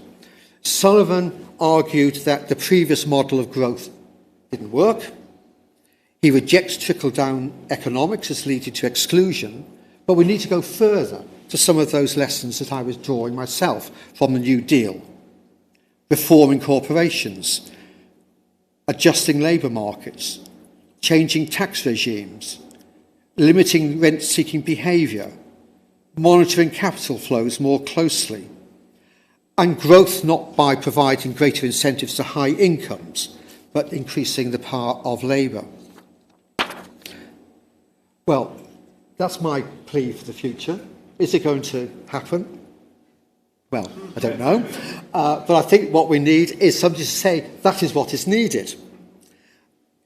Sullivan argued that the previous model of growth didn't work. He rejects trickle-down economics as leading to exclusion, but we need to go further to some of those lessons that I was drawing myself from the New Deal. Reforming corporations, adjusting labour markets, changing tax regimes, limiting rent-seeking behaviour, monitoring capital flows more closely, and growth not by providing greater incentives to high incomes, but increasing the power of labour. Well, that's my plea for the future. Is it going to happen? Well, I don't know. But I think what we need is somebody to say, that is what is needed.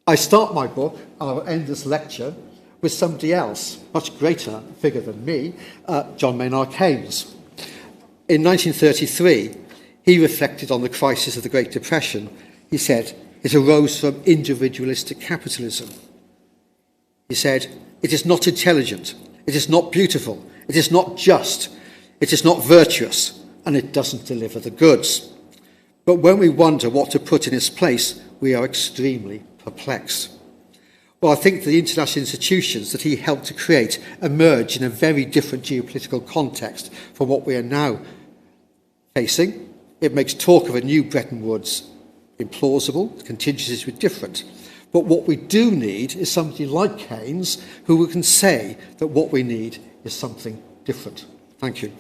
I start my book, and I'll end this lecture, with somebody else, much greater figure than me, John Maynard Keynes. In 1933, he reflected on the crisis of the Great Depression. He said, it arose from individualistic capitalism. He said, it is not intelligent, it is not beautiful, it is not just, it is not virtuous, and it doesn't deliver the goods. But when we wonder what to put in its place, we are extremely perplexed. Well, I think the international institutions that he helped to create emerge in a very different geopolitical context from what we are now facing. It makes talk of a new Bretton Woods implausible, the contingencies were different. But what we do need is somebody like Keynes who can say that what we need is something different. Thank you.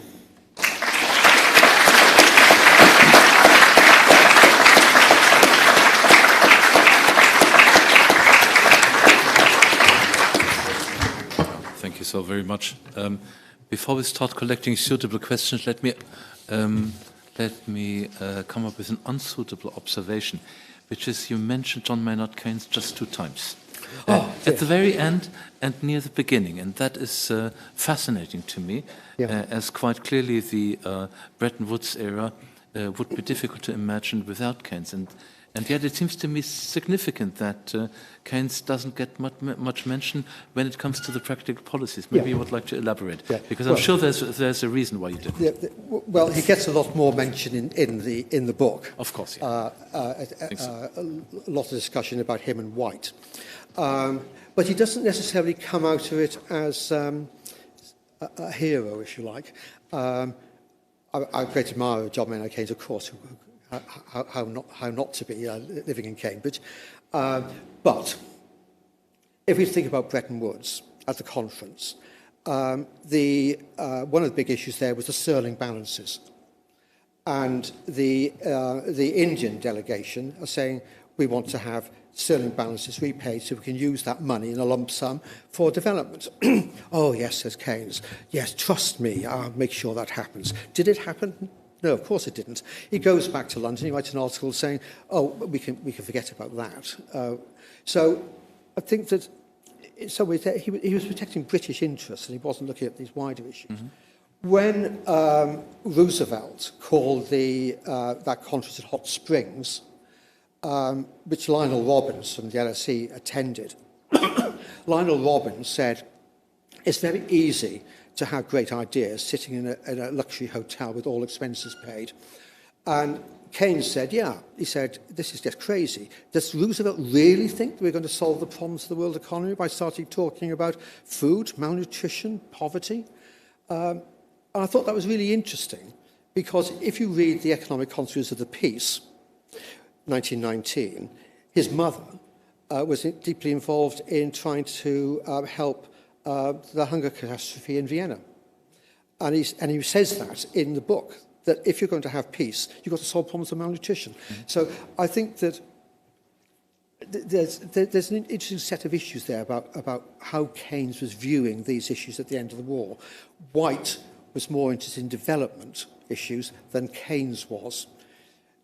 Thank you so very much. Before we start collecting suitable questions, let me come up with an unsuitable observation, which is you mentioned John Maynard Keynes just 2 times. At the very end and near the beginning, and that is fascinating to me, as quite clearly the Bretton Woods era would be difficult to imagine without Keynes. And yet it seems to me significant that Keynes doesn't get much mention when it comes to the practical policies. Maybe you would like to elaborate, because I'm sure there's a reason why you did. Well, he gets a lot more mention in the book. Of course, a lot of discussion about him and White. But he doesn't necessarily come out of it as a hero, if you like. I'm a great admirer of John Maynard Keynes, of course. How not to be living in Cambridge. But if we think about Bretton Woods at the conference, one of the big issues there was the sterling balances. And the Indian delegation are saying, we want to have sterling balances repaid so we can use that money in a lump sum for development. Oh, yes, says Keynes. Yes, trust me, I'll make sure that happens. Did it happen? No, of course it didn't. He goes back to London, he writes an article saying, oh, we can forget about that. So I think that in some ways he was protecting British interests and he wasn't looking at these wider issues. Mm-hmm. When Roosevelt called that conference at Hot Springs, which Lionel Robbins from the LSE attended, Lionel Robbins said, it's very easy to have great ideas sitting in a luxury hotel with all expenses paid. And Keynes said, yeah, he said, this is just crazy. Does Roosevelt really think that we're going to solve the problems of the world economy by starting talking about food, malnutrition, poverty? And I thought that was really interesting, because if you read the economic consequences of the peace, 1919, his mother was deeply involved in trying to help the hunger catastrophe in Vienna. And he says that in the book, that if you're going to have peace, you've got to solve problems of malnutrition. Mm-hmm. So I think that there's an interesting set of issues there about how Keynes was viewing these issues at the end of the war. White was more interested in development issues than Keynes was.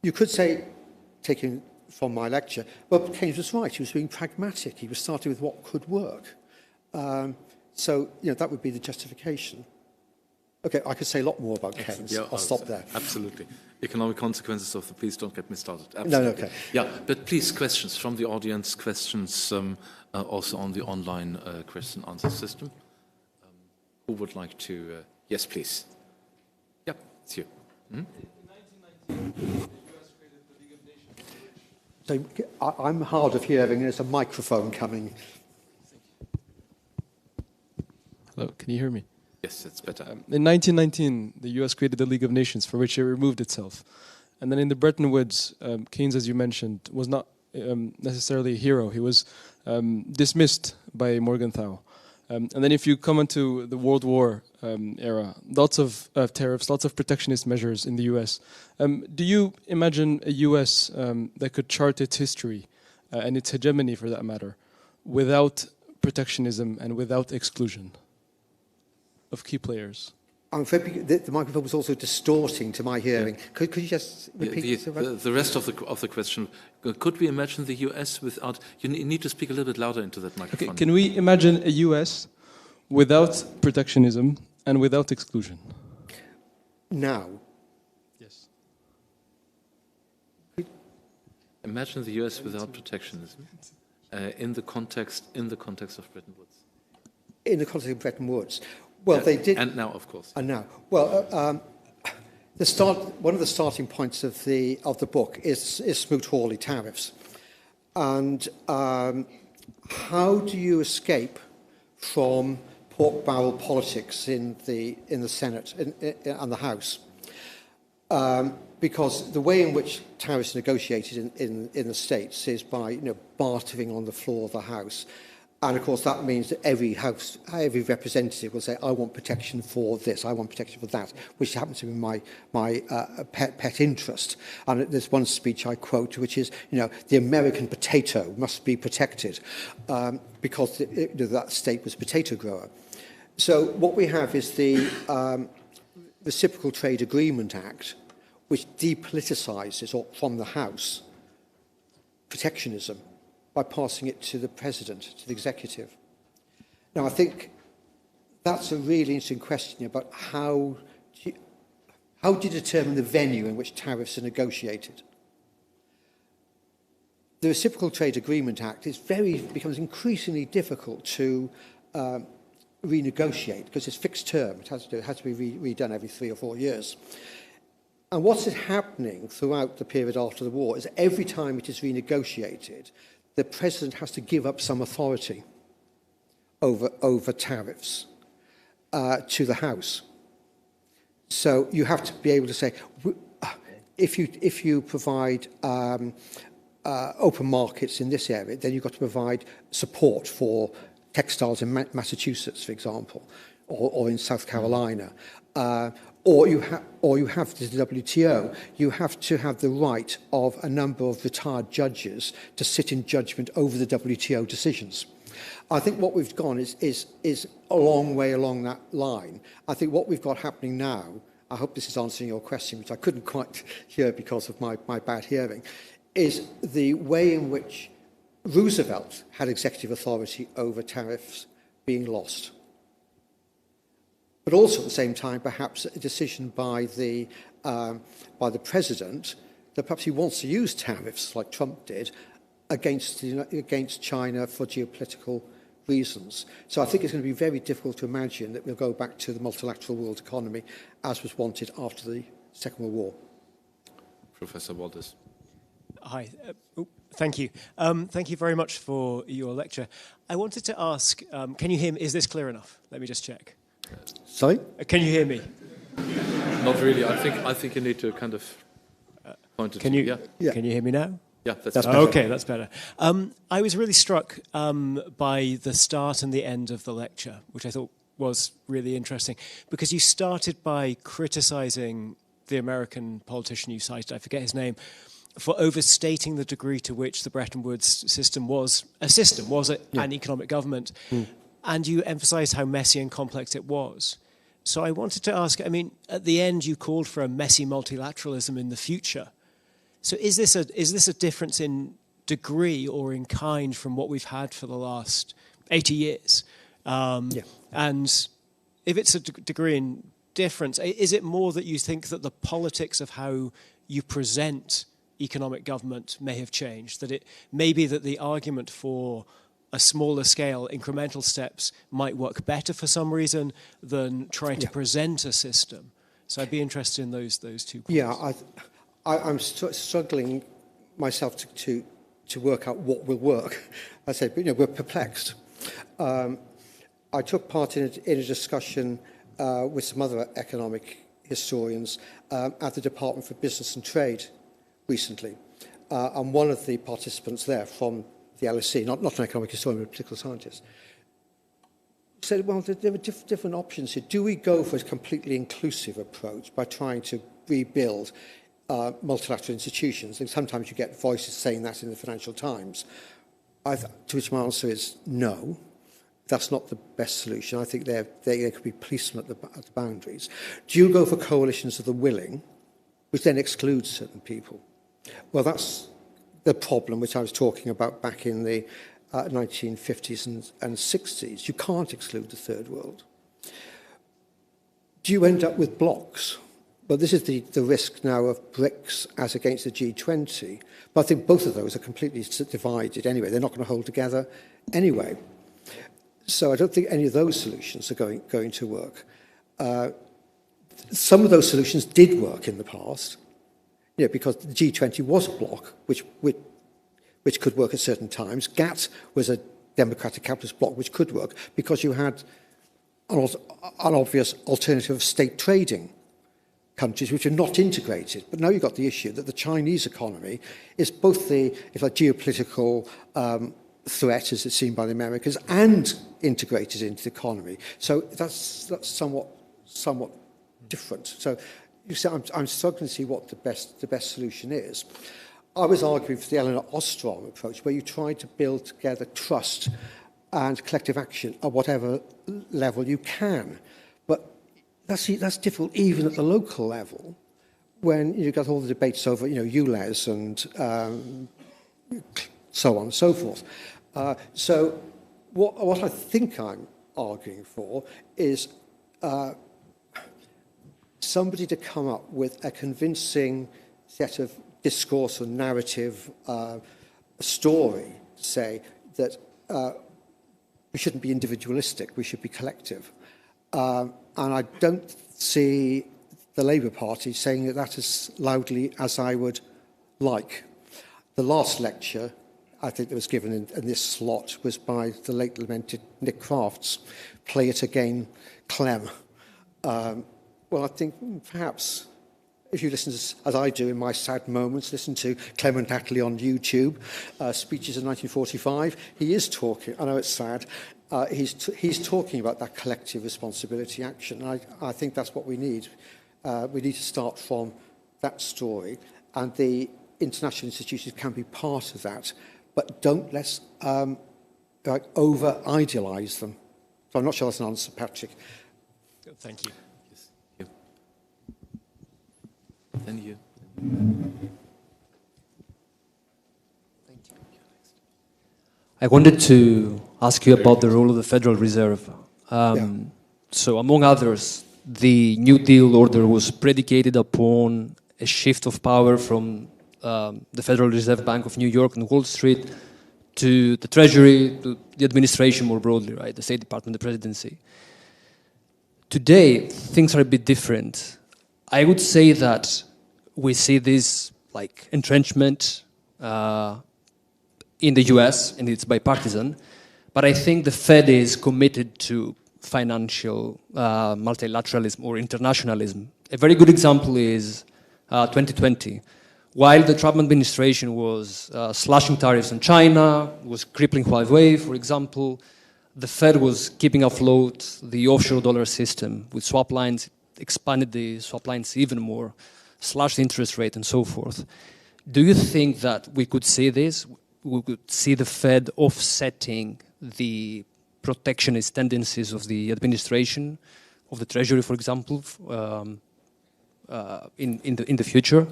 You could say, taking from my lecture, well, Keynes was right. He was being pragmatic. He was starting with what could work. So, that would be the justification. Okay, I could say a lot more about Keynes. Yeah, I'll stop there. Absolutely. Economic consequences of the peace, don't get me started. Absolutely. No, okay. Yeah, but please, questions from the audience, questions also on the online question answer system. Who would like to? Yes, please. Yep, it's you. Hmm? In 1919, the US created the League of Nations. So I'm hard of hearing. There's a microphone coming. Hello, can you hear me? Yes, it's better. In 1919, the US created the League of Nations, for which it removed itself. And then in the Bretton Woods, Keynes, as you mentioned, was not necessarily a hero. He was dismissed by Morgenthau. And then if you come into the World War era, lots of tariffs, lots of protectionist measures in the US. Do you imagine a US that could chart its history and its hegemony, for that matter, without protectionism and without exclusion of key players? I'm afraid the microphone was also distorting to my hearing. Yeah. Could you just repeat the rest of the question? Could we imagine the US without? You need to speak a little bit louder into that microphone. Okay, can we imagine a US without protectionism and without exclusion? Now. Yes. Imagine the US without protectionism in the context of Bretton Woods. In the context of Bretton Woods. Well, they did, and now, of course. And now, well, one of the starting points of the book is Smoot-Hawley tariffs, and how do you escape from pork barrel politics in the Senate and the House? Because the way in which tariffs are negotiated in the States is by bartering on the floor of the House. And, of course, that means that every representative will say, I want protection for this, I want protection for that, which happens to be my pet interest. And there's one speech I quote, which is, the American potato must be protected because that state was a potato grower. So what we have is the Reciprocal Trade Agreement Act, which depoliticizes from the House protectionism by passing it to the President, to the Executive. Now, I think that's a really interesting question about how do you determine the venue in which tariffs are negotiated. The Reciprocal Trade Agreement Act becomes increasingly difficult to renegotiate because it's fixed term. It has to be redone every 3 or 4 years. And what's happening throughout the period after the war is every time it is renegotiated, the President has to give up some authority over tariffs to the House. So you have to be able to say, if you provide open markets in this area, then you've got to provide support for textiles in Massachusetts, for example, or in South Carolina, or you have the WTO, you have to have the right of a number of retired judges to sit in judgment over the WTO decisions. I think what we've gone is a long way along that line. I think what we've got happening now, I hope this is answering your question, which I couldn't quite hear because of my bad hearing, is the way in which Roosevelt had executive authority over tariffs being lost. But also at the same time, perhaps a decision by the president that perhaps he wants to use tariffs, like Trump did, against China for geopolitical reasons. So I think it's going to be very difficult to imagine that we'll go back to the multilateral world economy as was wanted after the Second World War. Professor Walters. Hi. Thank you. Thank you very much for your lecture. I wanted to ask, can you hear me? Is this clear enough? Let me just check. Sorry? Can you hear me? Not really. I think you need to kind of point it. Can you? Yeah. Can you hear me now? Yeah, that's better. Okay, that's better. I was really struck by the start and the end of the lecture, which I thought was really interesting, because you started by criticizing the American politician you cited, I forget his name, for overstating the degree to which the Bretton Woods system was an economic government. And you emphasized how messy and complex it was. So I wanted to ask, I mean, at the end you called for a messy multilateralism in the future. So is this a difference in degree or in kind from what we've had for the last 80 years? And if it's a degree in difference, is it more that you think that the politics of how you present economic government may have changed, that it may be that the argument for a smaller scale, incremental steps might work better for some reason than trying to present a system? So I'd be interested in those 2 points. Yeah, I'm struggling myself to work out what will work. I said, we're perplexed. I took part in a discussion with some other economic historians at the Department for Business and Trade recently. And one of the participants there from the LSE, not an economic historian, but a political scientist, said, well, there were different options here. Do we go for a completely inclusive approach by trying to rebuild multilateral institutions? And sometimes you get voices saying that in the Financial Times. To which my answer is no. That's not the best solution. I think there could be policemen at the boundaries. Do you go for coalitions of the willing, which then excludes certain people? Well, that's the problem which I was talking about back in the 1950s and 60s. You can't exclude the third world. Do you end up with blocks? Well, this is the risk now of BRICS as against the G20. But I think both of those are completely divided anyway. They're not going to hold together anyway. So I don't think any of those solutions are going to work. Some of those solutions did work in the past, because the G20 was a bloc which could work at certain times. GATT was a democratic capitalist bloc which could work because you had an obvious alternative of state trading countries which are not integrated. But now you've got the issue that the Chinese economy is both the geopolitical threat, as it's seen by the Americans, and integrated into the economy. So that's somewhat different. So you see, I'm struggling to see what the best solution is. I was arguing for the Elinor Ostrom approach, where you try to build together trust and collective action at whatever level you can. But that's difficult even at the local level, when you've got all the debates over, ULEZ and so on and so forth. So what I think I'm arguing for is somebody to come up with a convincing set of discourse or narrative story to say that we shouldn't be individualistic, we should be collective. And I don't see the Labour Party saying that as loudly as I would like. The last lecture I think that was given in this slot was by the late lamented Nick Crafts, Play It Again, Clem. Well, I think perhaps if you listen to, as I do in my sad moments, listen to Clement Attlee on YouTube, speeches in 1945, he is talking, I know it's sad, he's talking about that collective responsibility action. And I think that's what we need. We need to start from that story, and the international institutions can be part of that, but don't let's over-idealise them. So I'm not sure that's an answer, Patrick. Thank you. Yes, you. Then you. I wanted to ask you about the role of the Federal Reserve. So, among others, the New Deal order was predicated upon a shift of power from the Federal Reserve Bank of New York and Wall Street to the Treasury, to the administration more broadly, right? The State Department, the presidency. Today, things are a bit different. I would say that we see this like entrenchment in the US, and it's bipartisan, but I think the Fed is committed to financial multilateralism or internationalism. A very good example is 2020. While the Trump administration was slashing tariffs on China, was crippling Huawei, for example, the Fed was keeping afloat the offshore dollar system with swap lines, expanded the swap lines even more, slashed the interest rate and so forth. Do you think that we could see this? We could see the Fed offsetting the protectionist tendencies of the administration, of the Treasury, for example, in the future?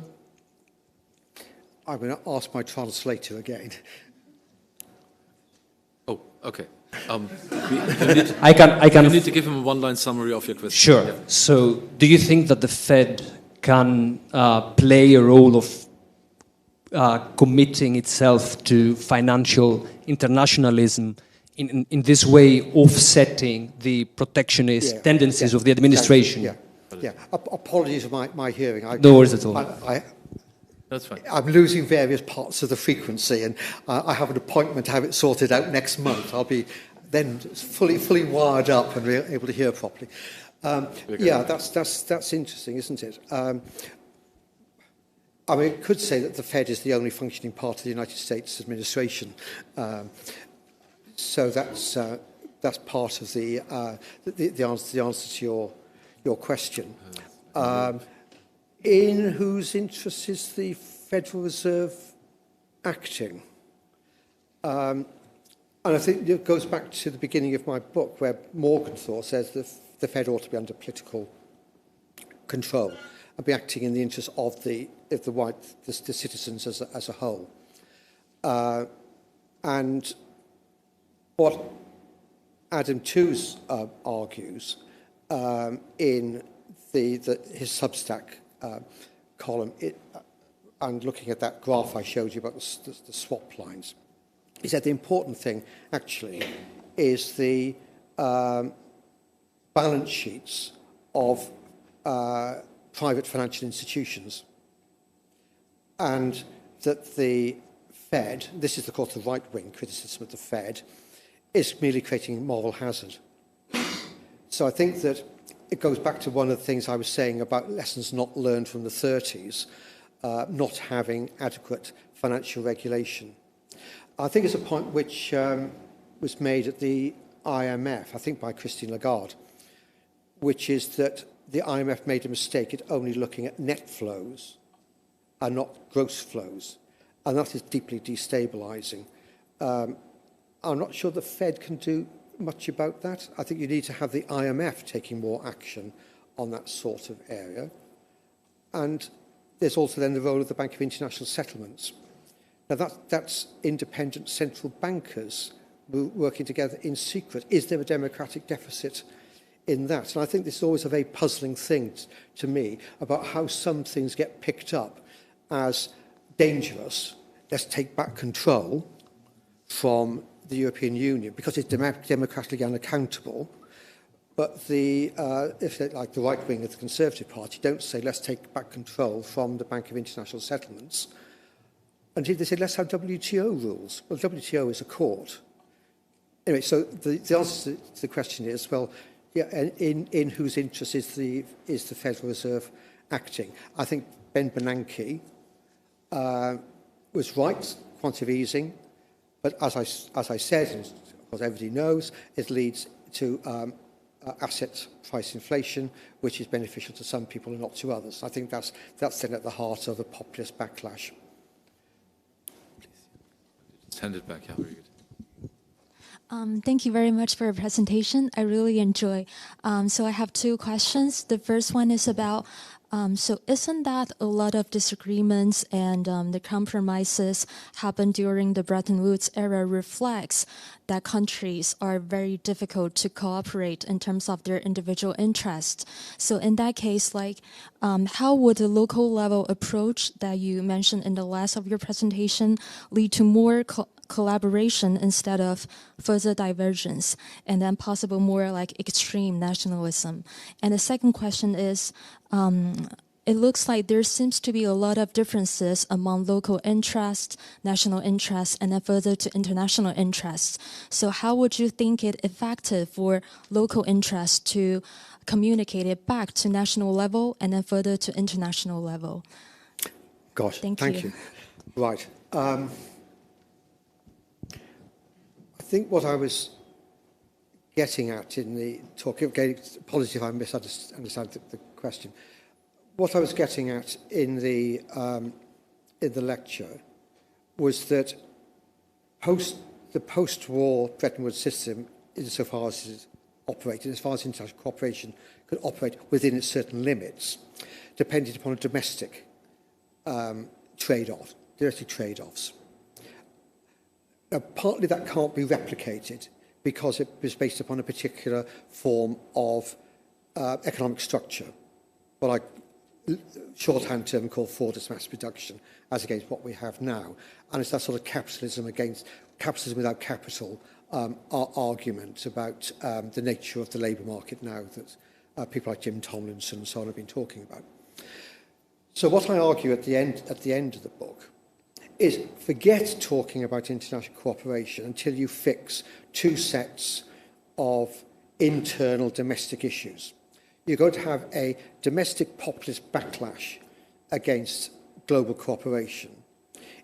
I'm going to ask my translator again. Oh, okay. You need to give him a one-line summary of your question. Sure. Yeah. So, do you think that the Fed can play a role of committing itself to financial internationalism in this way, offsetting the protectionist tendencies of the administration? Apologies for my hearing. No worries at all. That's fine. I'm losing various parts of the frequency, and I have an appointment to have it sorted out next month. I'll be then fully wired up and able to hear properly. That's interesting, isn't it? I mean, it could say that the Fed is the only functioning part of the United States administration. So that's part of the answer to your question. In whose interest is the Federal Reserve acting? And I think it goes back to the beginning of my book, where Morgenthau says that the Fed ought to be under political control and be acting in the interest of the citizens as a whole. And what Adam Tooze argues in his Substack column, and looking at that graph I showed you about the swap lines, he said the important thing actually is the balance sheets of private financial institutions, and that the Fed, this is of course the right-wing criticism of the Fed, is merely creating moral hazard. So I think that it goes back to one of the things I was saying about lessons not learned from the 30s, not having adequate financial regulation. I think it's a point which was made at the IMF, I think by Christine Lagarde, which is that the IMF made a mistake at only looking at net flows and not gross flows. And that is deeply destabilising. I'm not sure the Fed can do much about that. I think you need to have the IMF taking more action on that sort of area. And there's also then the role of the Bank of International Settlements. Now that's independent central bankers working together in secret. Is there a democratic deficit in that? And I think this is always a very puzzling thing to me about how some things get picked up as dangerous. Let's take back control from the European Union because it's democratically unaccountable. But if they, like the right wing of the Conservative Party, don't say let's take back control from the Bank of International Settlements. Indeed, they say let's have WTO rules. Well, WTO is a court. Anyway, so the answer to the question is, well, yeah, in whose interest is the Federal Reserve acting? I think Ben Bernanke was right, quantitative easing, but as I said, and Because everybody knows it leads to asset price inflation, which is beneficial to some people and not to others. I think that's then at the heart of the populist backlash. Send it back, yeah, very good. Thank you very much for your presentation. I really enjoy. So I have two questions. The first one is about, so isn't that a lot of disagreements and the compromises happened during the Bretton Woods era reflects that countries are very difficult to cooperate in terms of their individual interests? So in that case, like, how would the local level approach that you mentioned in the last of your presentation lead to more collaboration instead of further divergence, and then possible more like extreme nationalism? And the second question is, it looks like there seems to be a lot of differences among local interests, national interests, and then further to international interests. So how would you think it effective for local interests to communicate it back to national level and then further to international level? Gosh, thank you. Right. I think what I was getting at in the talk, apologies if I misunderstand the question. What I was getting at in the lecture was that the post-war Bretton Woods system, insofar as it operated, as far as international cooperation could operate within its certain limits, depended upon a domestic trade-off, domestic trade-offs. Now, partly that can't be replicated because it was based upon a particular form of economic structure, what I shorthand term called Fordist mass production, as against what we have now. And it's that sort of capitalism without capital argument about the nature of the labour market now that people like Jim Tomlinson and so on have been talking about. So what I argue at the end of the book is forget talking about international cooperation until you fix two sets of internal domestic issues. You're going to have a domestic populist backlash against global cooperation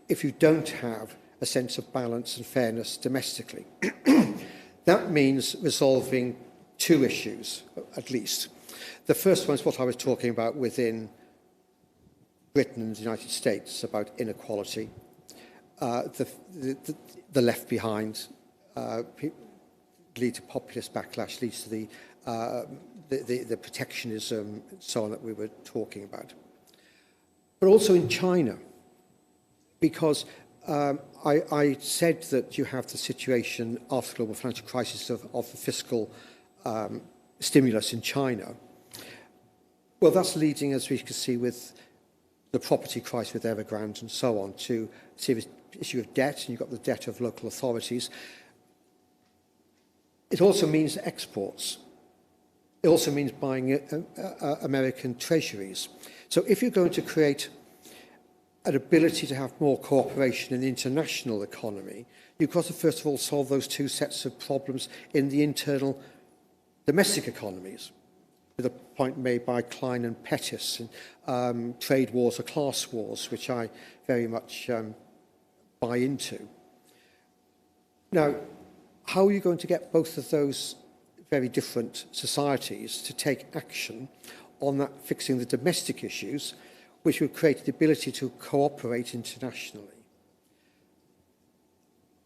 if you don't have a sense of balance and fairness domestically. That means resolving two issues, at least. The first one is what I was talking about within Britain and the United States about inequality. The left behind lead to populist backlash, leads to the protectionism and so on that we were talking about. But also in China, because I said that you have the situation after the global financial crisis of the fiscal stimulus in China. Well, that's leading, as we can see, with the property crisis with Evergrande and so on, to a serious issue of debt, and you've got the debt of local authorities. It also means exports. It also means buying American treasuries. So if you're going to create an ability to have more cooperation in the international economy, you've got to first of all solve those two sets of problems in the internal domestic economies, with a point made by Klein and Pettis, and trade wars or class wars, which I very much buy into. Now, how are you going to get both of those very different societies to take action on that, fixing the domestic issues, which would create the ability to cooperate internationally?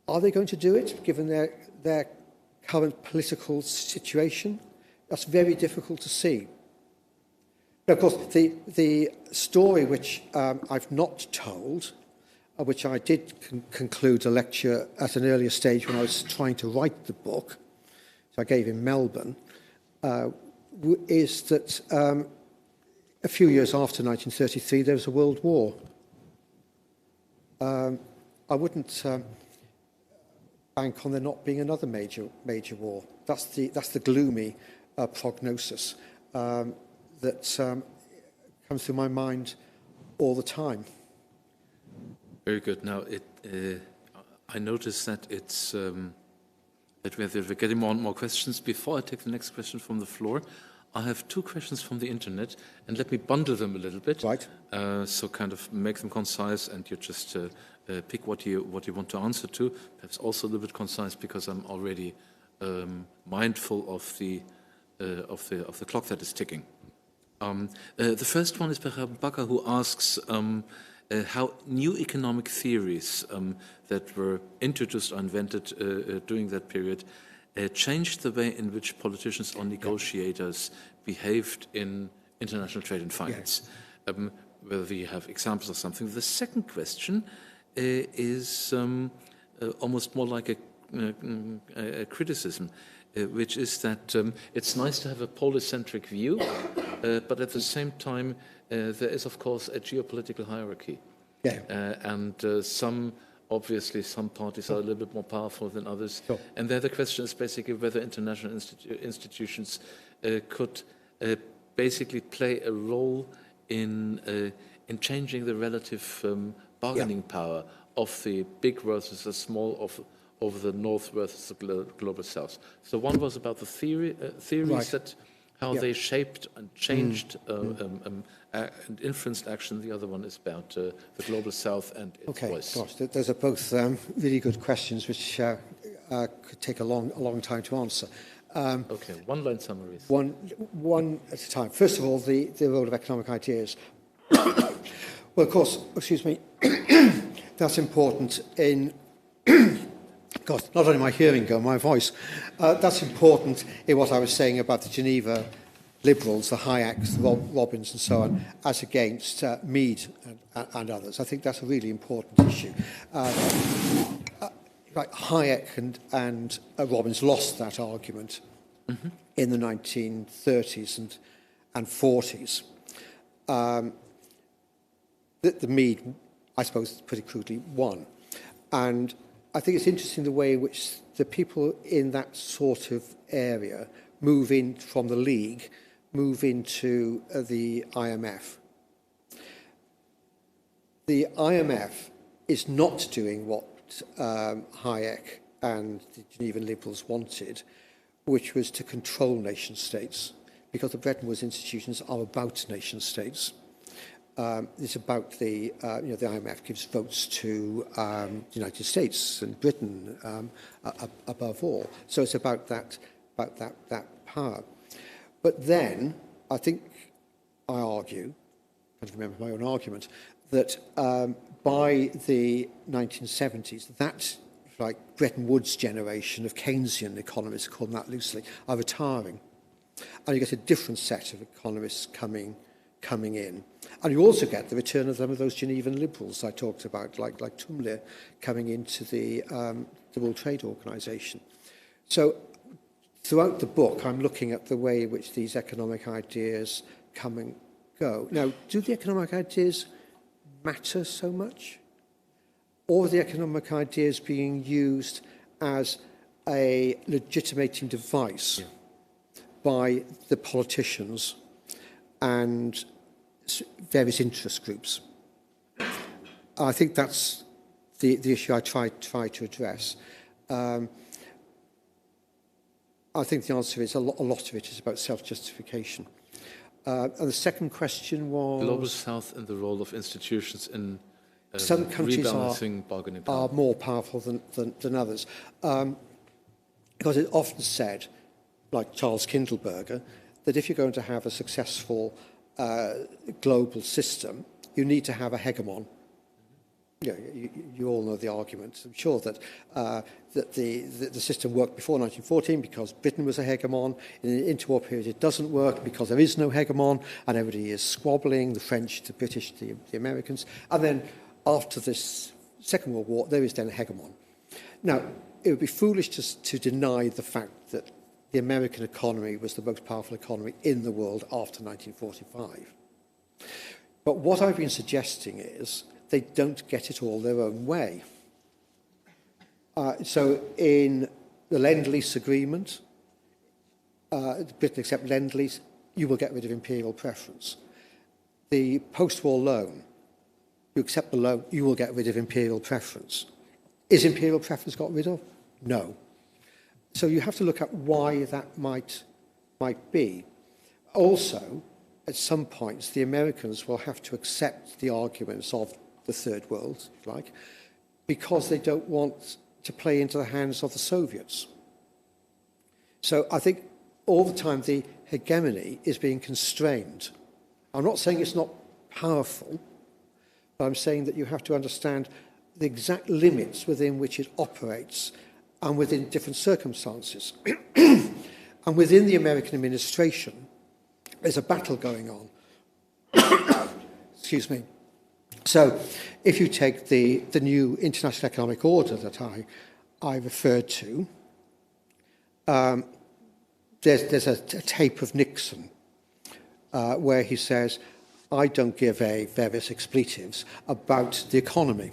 Are they going to do it, given their current political situation? That's very difficult to see. Now, of course, the story which I've not told, which I did conclude a lecture at an earlier stage when I was trying to write the book, so I gave in Melbourne, is that a few years after 1933, there was a world war. I wouldn't bank on there not being another major war. That's the gloomy prognosis that comes through my mind all the time. Very good. Now, I noticed that it's that we're getting more and more questions. Before I take the next question from the floor, I have two questions from the internet, and let me bundle them a little bit. Right. So kind of make them concise, and you just pick what you want to answer to. Perhaps also a little bit concise, because I'm already mindful of the clock that is ticking. The first one is Bernd Bakker, who asks how new economic theories that were introduced or invented during that period changed the way in which politicians or negotiators behaved in international trade and finance. Whether you have examples of something. The second question is almost more like a criticism, which is that it's nice to have a Polish-centric view, but at the same time, there is, of course, a geopolitical hierarchy. Obviously, some parties are a little bit more powerful than others. Sure. And there the question is basically whether international institutions could basically play a role in changing the relative bargaining power of the big versus the small, of the North versus the global South. So one was about the theories that how they shaped and changed and influenced action. The other one is about the global South and its voice. Gosh, those are both really good questions, which could take a long time to answer. Okay, one-line summaries. One at a time. First of all, the role of economic ideas. Well, of course, excuse me, that's important in... God, not only my hearing go, my voice. That's important in what I was saying about the Geneva liberals, the Hayeks, the Robbins and so on, as against Mead and others. I think that's a really important issue. Hayek and Robbins lost that argument in the 1930s and 40s. The Mead, I suppose, pretty crudely, won. And I think it's interesting the way in which the people in that sort of area move in from the League, move into the IMF. The IMF is not doing what Hayek and the Genevan liberals wanted, which was to control nation states, because the Bretton Woods institutions are about nation states. It's about the IMF gives votes to the United States and Britain above all. So it's about that power. But then I think I argue, I can't remember my own argument, that by the 1970s, that Bretton Woods generation of Keynesian economists, call them that loosely, are retiring, and you get a different set of economists coming in. And you also get the return of some of those Genevan liberals I talked about, like Tumler, coming into the World Trade Organization. So throughout the book, I'm looking at the way in which these economic ideas come and go. Now, do the economic ideas matter so much? Or are the economic ideas being used as a legitimating device by the politicians and various interest groups? I think that's the issue I try to address. I think the answer is a lot of it is about self-justification. And the second question was... Global South and the role of institutions in some countries rebalancing bargaining power. Are more powerful than others. Because it's often said, like Charles Kindleberger, that if you're going to have a successful global system, you need to have a hegemon. You all know the argument. I'm sure that the system worked before 1914 because Britain was a hegemon. In the interwar period, it doesn't work because there is no hegemon, and everybody is squabbling, the French, the British, the Americans. And then after this Second World War, there is then a hegemon. Now, it would be foolish to deny the fact that the American economy was the most powerful economy in the world after 1945. But what I've been suggesting is they don't get it all their own way. So in the Lend-Lease agreement, Britain accept Lend-Lease, you will get rid of imperial preference. The post-war loan, you accept the loan, you will get rid of imperial preference. Is imperial preference got rid of? No. So you have to look at why that might be. Also, at some points, the Americans will have to accept the arguments of the Third World, if you like, because they don't want to play into the hands of the Soviets. So I think all the time the hegemony is being constrained. I'm not saying it's not powerful, but I'm saying that you have to understand the exact limits within which it operates and within different circumstances. And within the American administration, there's a battle going on. Excuse me. So if you take the new international economic order that I referred to, there's a tape of Nixon where he says, I don't give various expletives about the economy.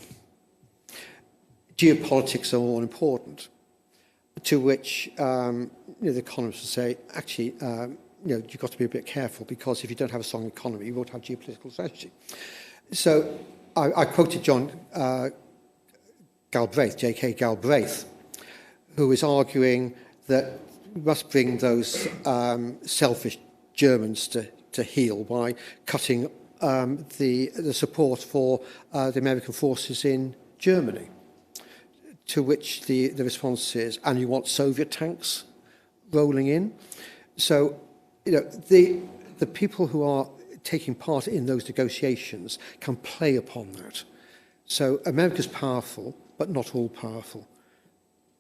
Geopolitics are more important. To which the economists would say, actually, you've got to be a bit careful, because if you don't have a strong economy, you won't have geopolitical strategy. So I quoted John Galbraith, J.K. Galbraith, who is arguing that we must bring those selfish Germans to heel by cutting the support for the American forces in Germany. To which the response is, and you want Soviet tanks rolling in? So, the people who are taking part in those negotiations can play upon that. So America's powerful, but not all powerful,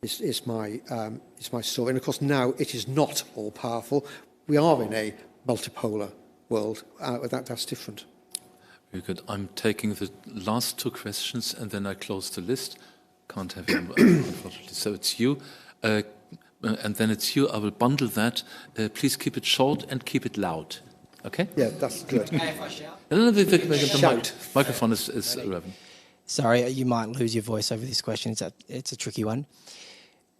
is my story. And of course now it is not all powerful. We are in a multipolar world. That's different. Very good. I'm taking the last two questions and then I close the list. Can't have you, unfortunately. So it's you. And then it's you. I will bundle that. Please keep it short and keep it loud. Okay? Yeah, that's good. No, the microphone is relevant. Sorry, you might lose your voice over this question. It's a tricky one.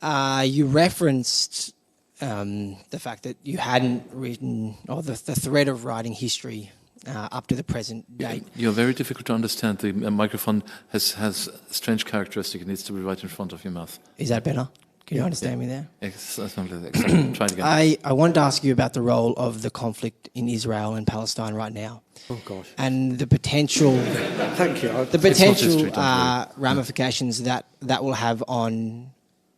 You referenced the fact that you hadn't written, or the threat of writing history up to the present date. You're very difficult to understand. The microphone has a strange characteristic. It needs to be right in front of your mouth. Is that better? Can you understand me there? Exactly. Try it again. I wanted to ask you about the role of the conflict in Israel and Palestine right now. Oh, gosh. And the potential... Thank you. The potential ramifications that will have on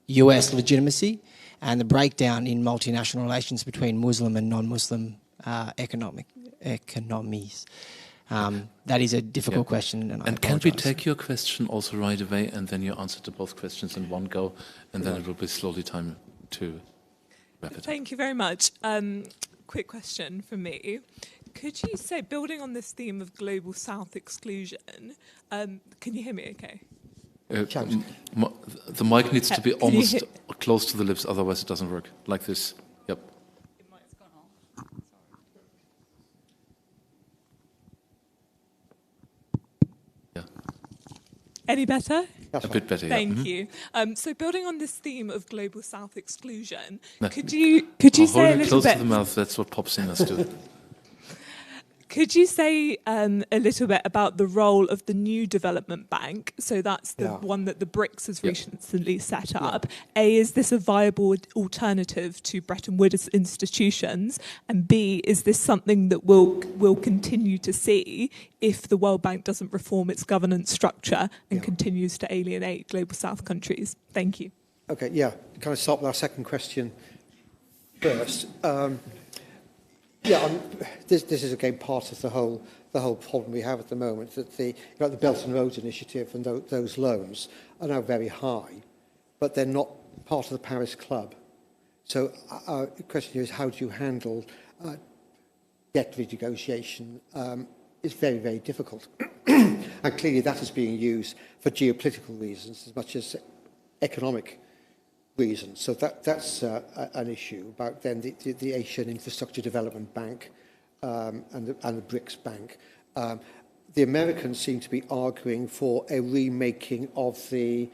US legitimacy and the breakdown in multinational relations between Muslim and non-Muslim economies. That is a difficult question. And can we take your question also right away, and then you answer to both questions in one go, and then it will be slowly time to wrap it up. Thank you very much. Quick question from me. Could you say, building on this theme of global South exclusion, can you hear me okay? The mic needs to be almost close to the lips, otherwise it doesn't work. Like this. Yep. Yeah. Any better? A bit better, yeah. Thank you. So building on this theme of global South exclusion, could you say a hold it little close bit... to the mouth, that's what pop singers do. Could you say a little bit about the role of the new development bank? So that's the one that the BRICS has recently set up. A, is this a viable alternative to Bretton Woods institutions? And B, is this something that we'll continue to see if the World Bank doesn't reform its governance structure and continues to alienate global South countries? Thank you. Okay, yeah. Can I start with our second question first? This is again part of the whole problem we have at the moment, that the Belt and Road Initiative and those loans are now very high, but they're not part of the Paris Club. So our question here is, how do you handle debt renegotiation? It's very, very difficult. And clearly that is being used for geopolitical reasons as much as economic reasons. So that's an issue about then the Asian Infrastructure Development Bank and the BRICS Bank. The Americans seem to be arguing for a remaking of the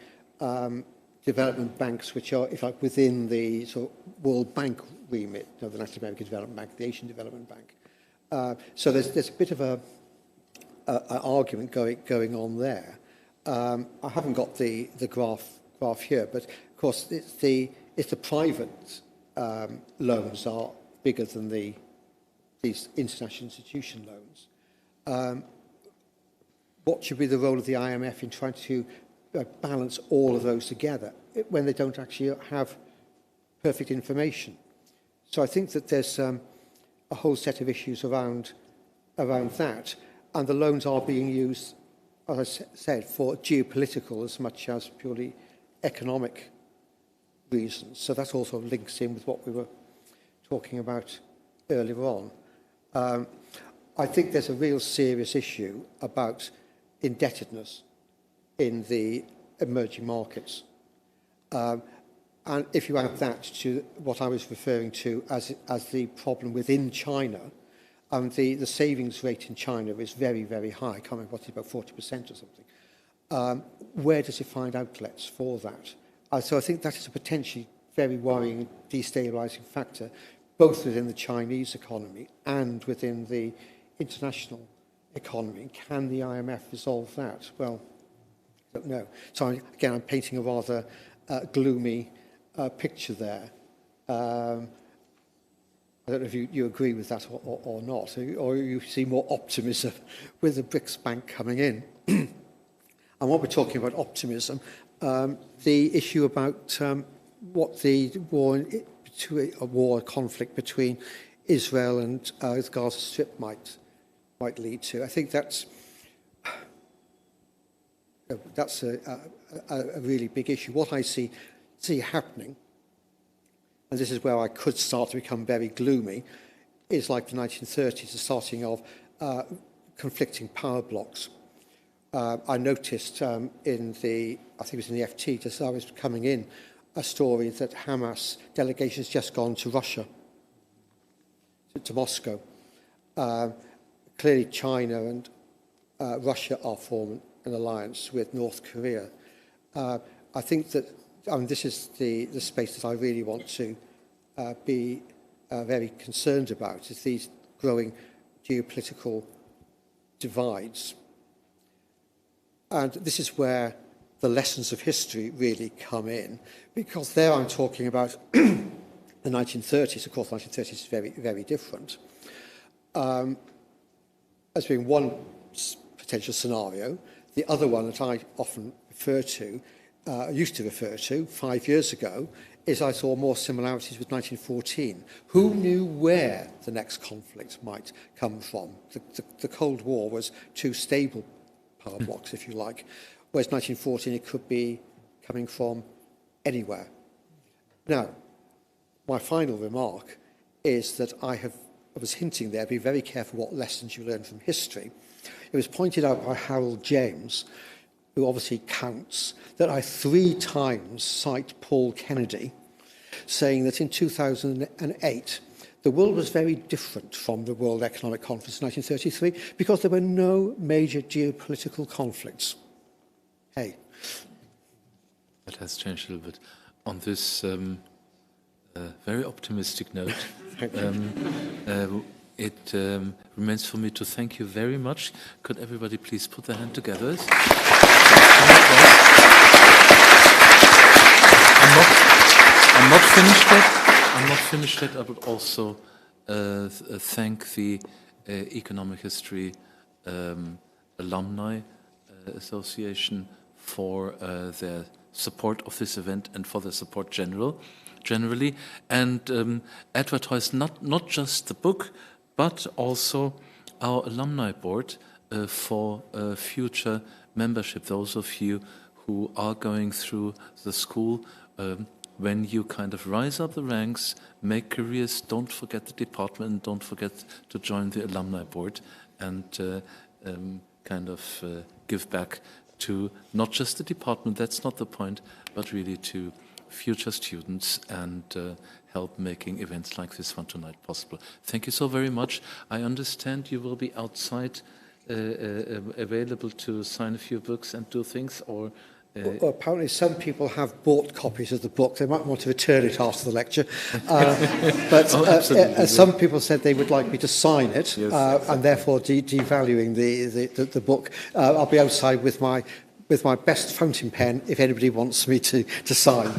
development banks, which are, if like, within the sort of World Bank remit, the Latin American Development Bank, the Asian Development Bank. So there's a bit of an argument going on there. I haven't got the graph here, but of course it's the private loans are bigger than these international institution loans. What should be the role of the IMF in trying to balance all of those together when they don't actually have perfect information. So I think that there's a whole set of issues around that, and the loans are being used, as I said, for geopolitical as much as purely economic reasons. So that also links in with what we were talking about earlier on. I think there's a real serious issue about indebtedness in the emerging markets. And if you add that to what I was referring to as the problem within China, the savings rate in China is very, very high. I can't remember what it's about 40% or something. Where does it find outlets for that? So I think that is a potentially very worrying, destabilising factor, both within the Chinese economy and within the international economy. Can the IMF resolve that? Well, I don't know. So again, I'm painting a rather gloomy picture there. I don't know if you agree with that or not, or you see more optimism with the BRICS Bank coming in. And what we're talking about optimism, the issue about what the war conflict between Israel and the Gaza Strip might lead to. I think that's a really big issue. What I see happening, and this is where I could start to become very gloomy, is like the 1930s, the starting of conflicting power blocks. I noticed I think it was in the FT, just as I was coming in, a story that Hamas delegations just gone to Russia, to Moscow. Clearly China and Russia are forming an alliance with North Korea. I think that this is the space that I really want to be very concerned about, is these growing geopolitical divides. And this is where the lessons of history really come in, because there I'm talking about the 1930s. Of course, the 1930s is very, very different. As being one potential scenario, the other one that I often used to refer to 5 years ago, is I saw more similarities with 1914. Who knew where the next conflict might come from? The Cold War was two stable power blocks, if you like, whereas 1914 it could be coming from anywhere. Now, my final remark is that I was hinting there, be very careful what lessons you learn from history. It was pointed out by Harold James, who obviously counts, that I 3 times cite Paul Kennedy, saying that in 2008, the world was very different from the World Economic Conference in 1933 because there were no major geopolitical conflicts. Hey. That has changed a little bit. On this very optimistic note, it remains for me to thank you very much. Could everybody please put their hand together? I'm not finished yet. I would also thank the Economic History Alumni Association for their support of this event and for their support generally, and advertise not just the book, but also our alumni board for future membership. Those of you who are going through the school, when you kind of rise up the ranks, make careers, don't forget the department, and don't forget to join the alumni board and kind of give back to not just the department, that's not the point, but really to future students and help making events like this one tonight possible. Thank you so very much. I understand you will be outside available to sign a few books and do things, or well, apparently some people have bought copies of the book. They might want to return it after the lecture. But some people said they would like me to sign it, yes, and therefore devaluing the book. I'll be outside with my best fountain pen if anybody wants me to sign.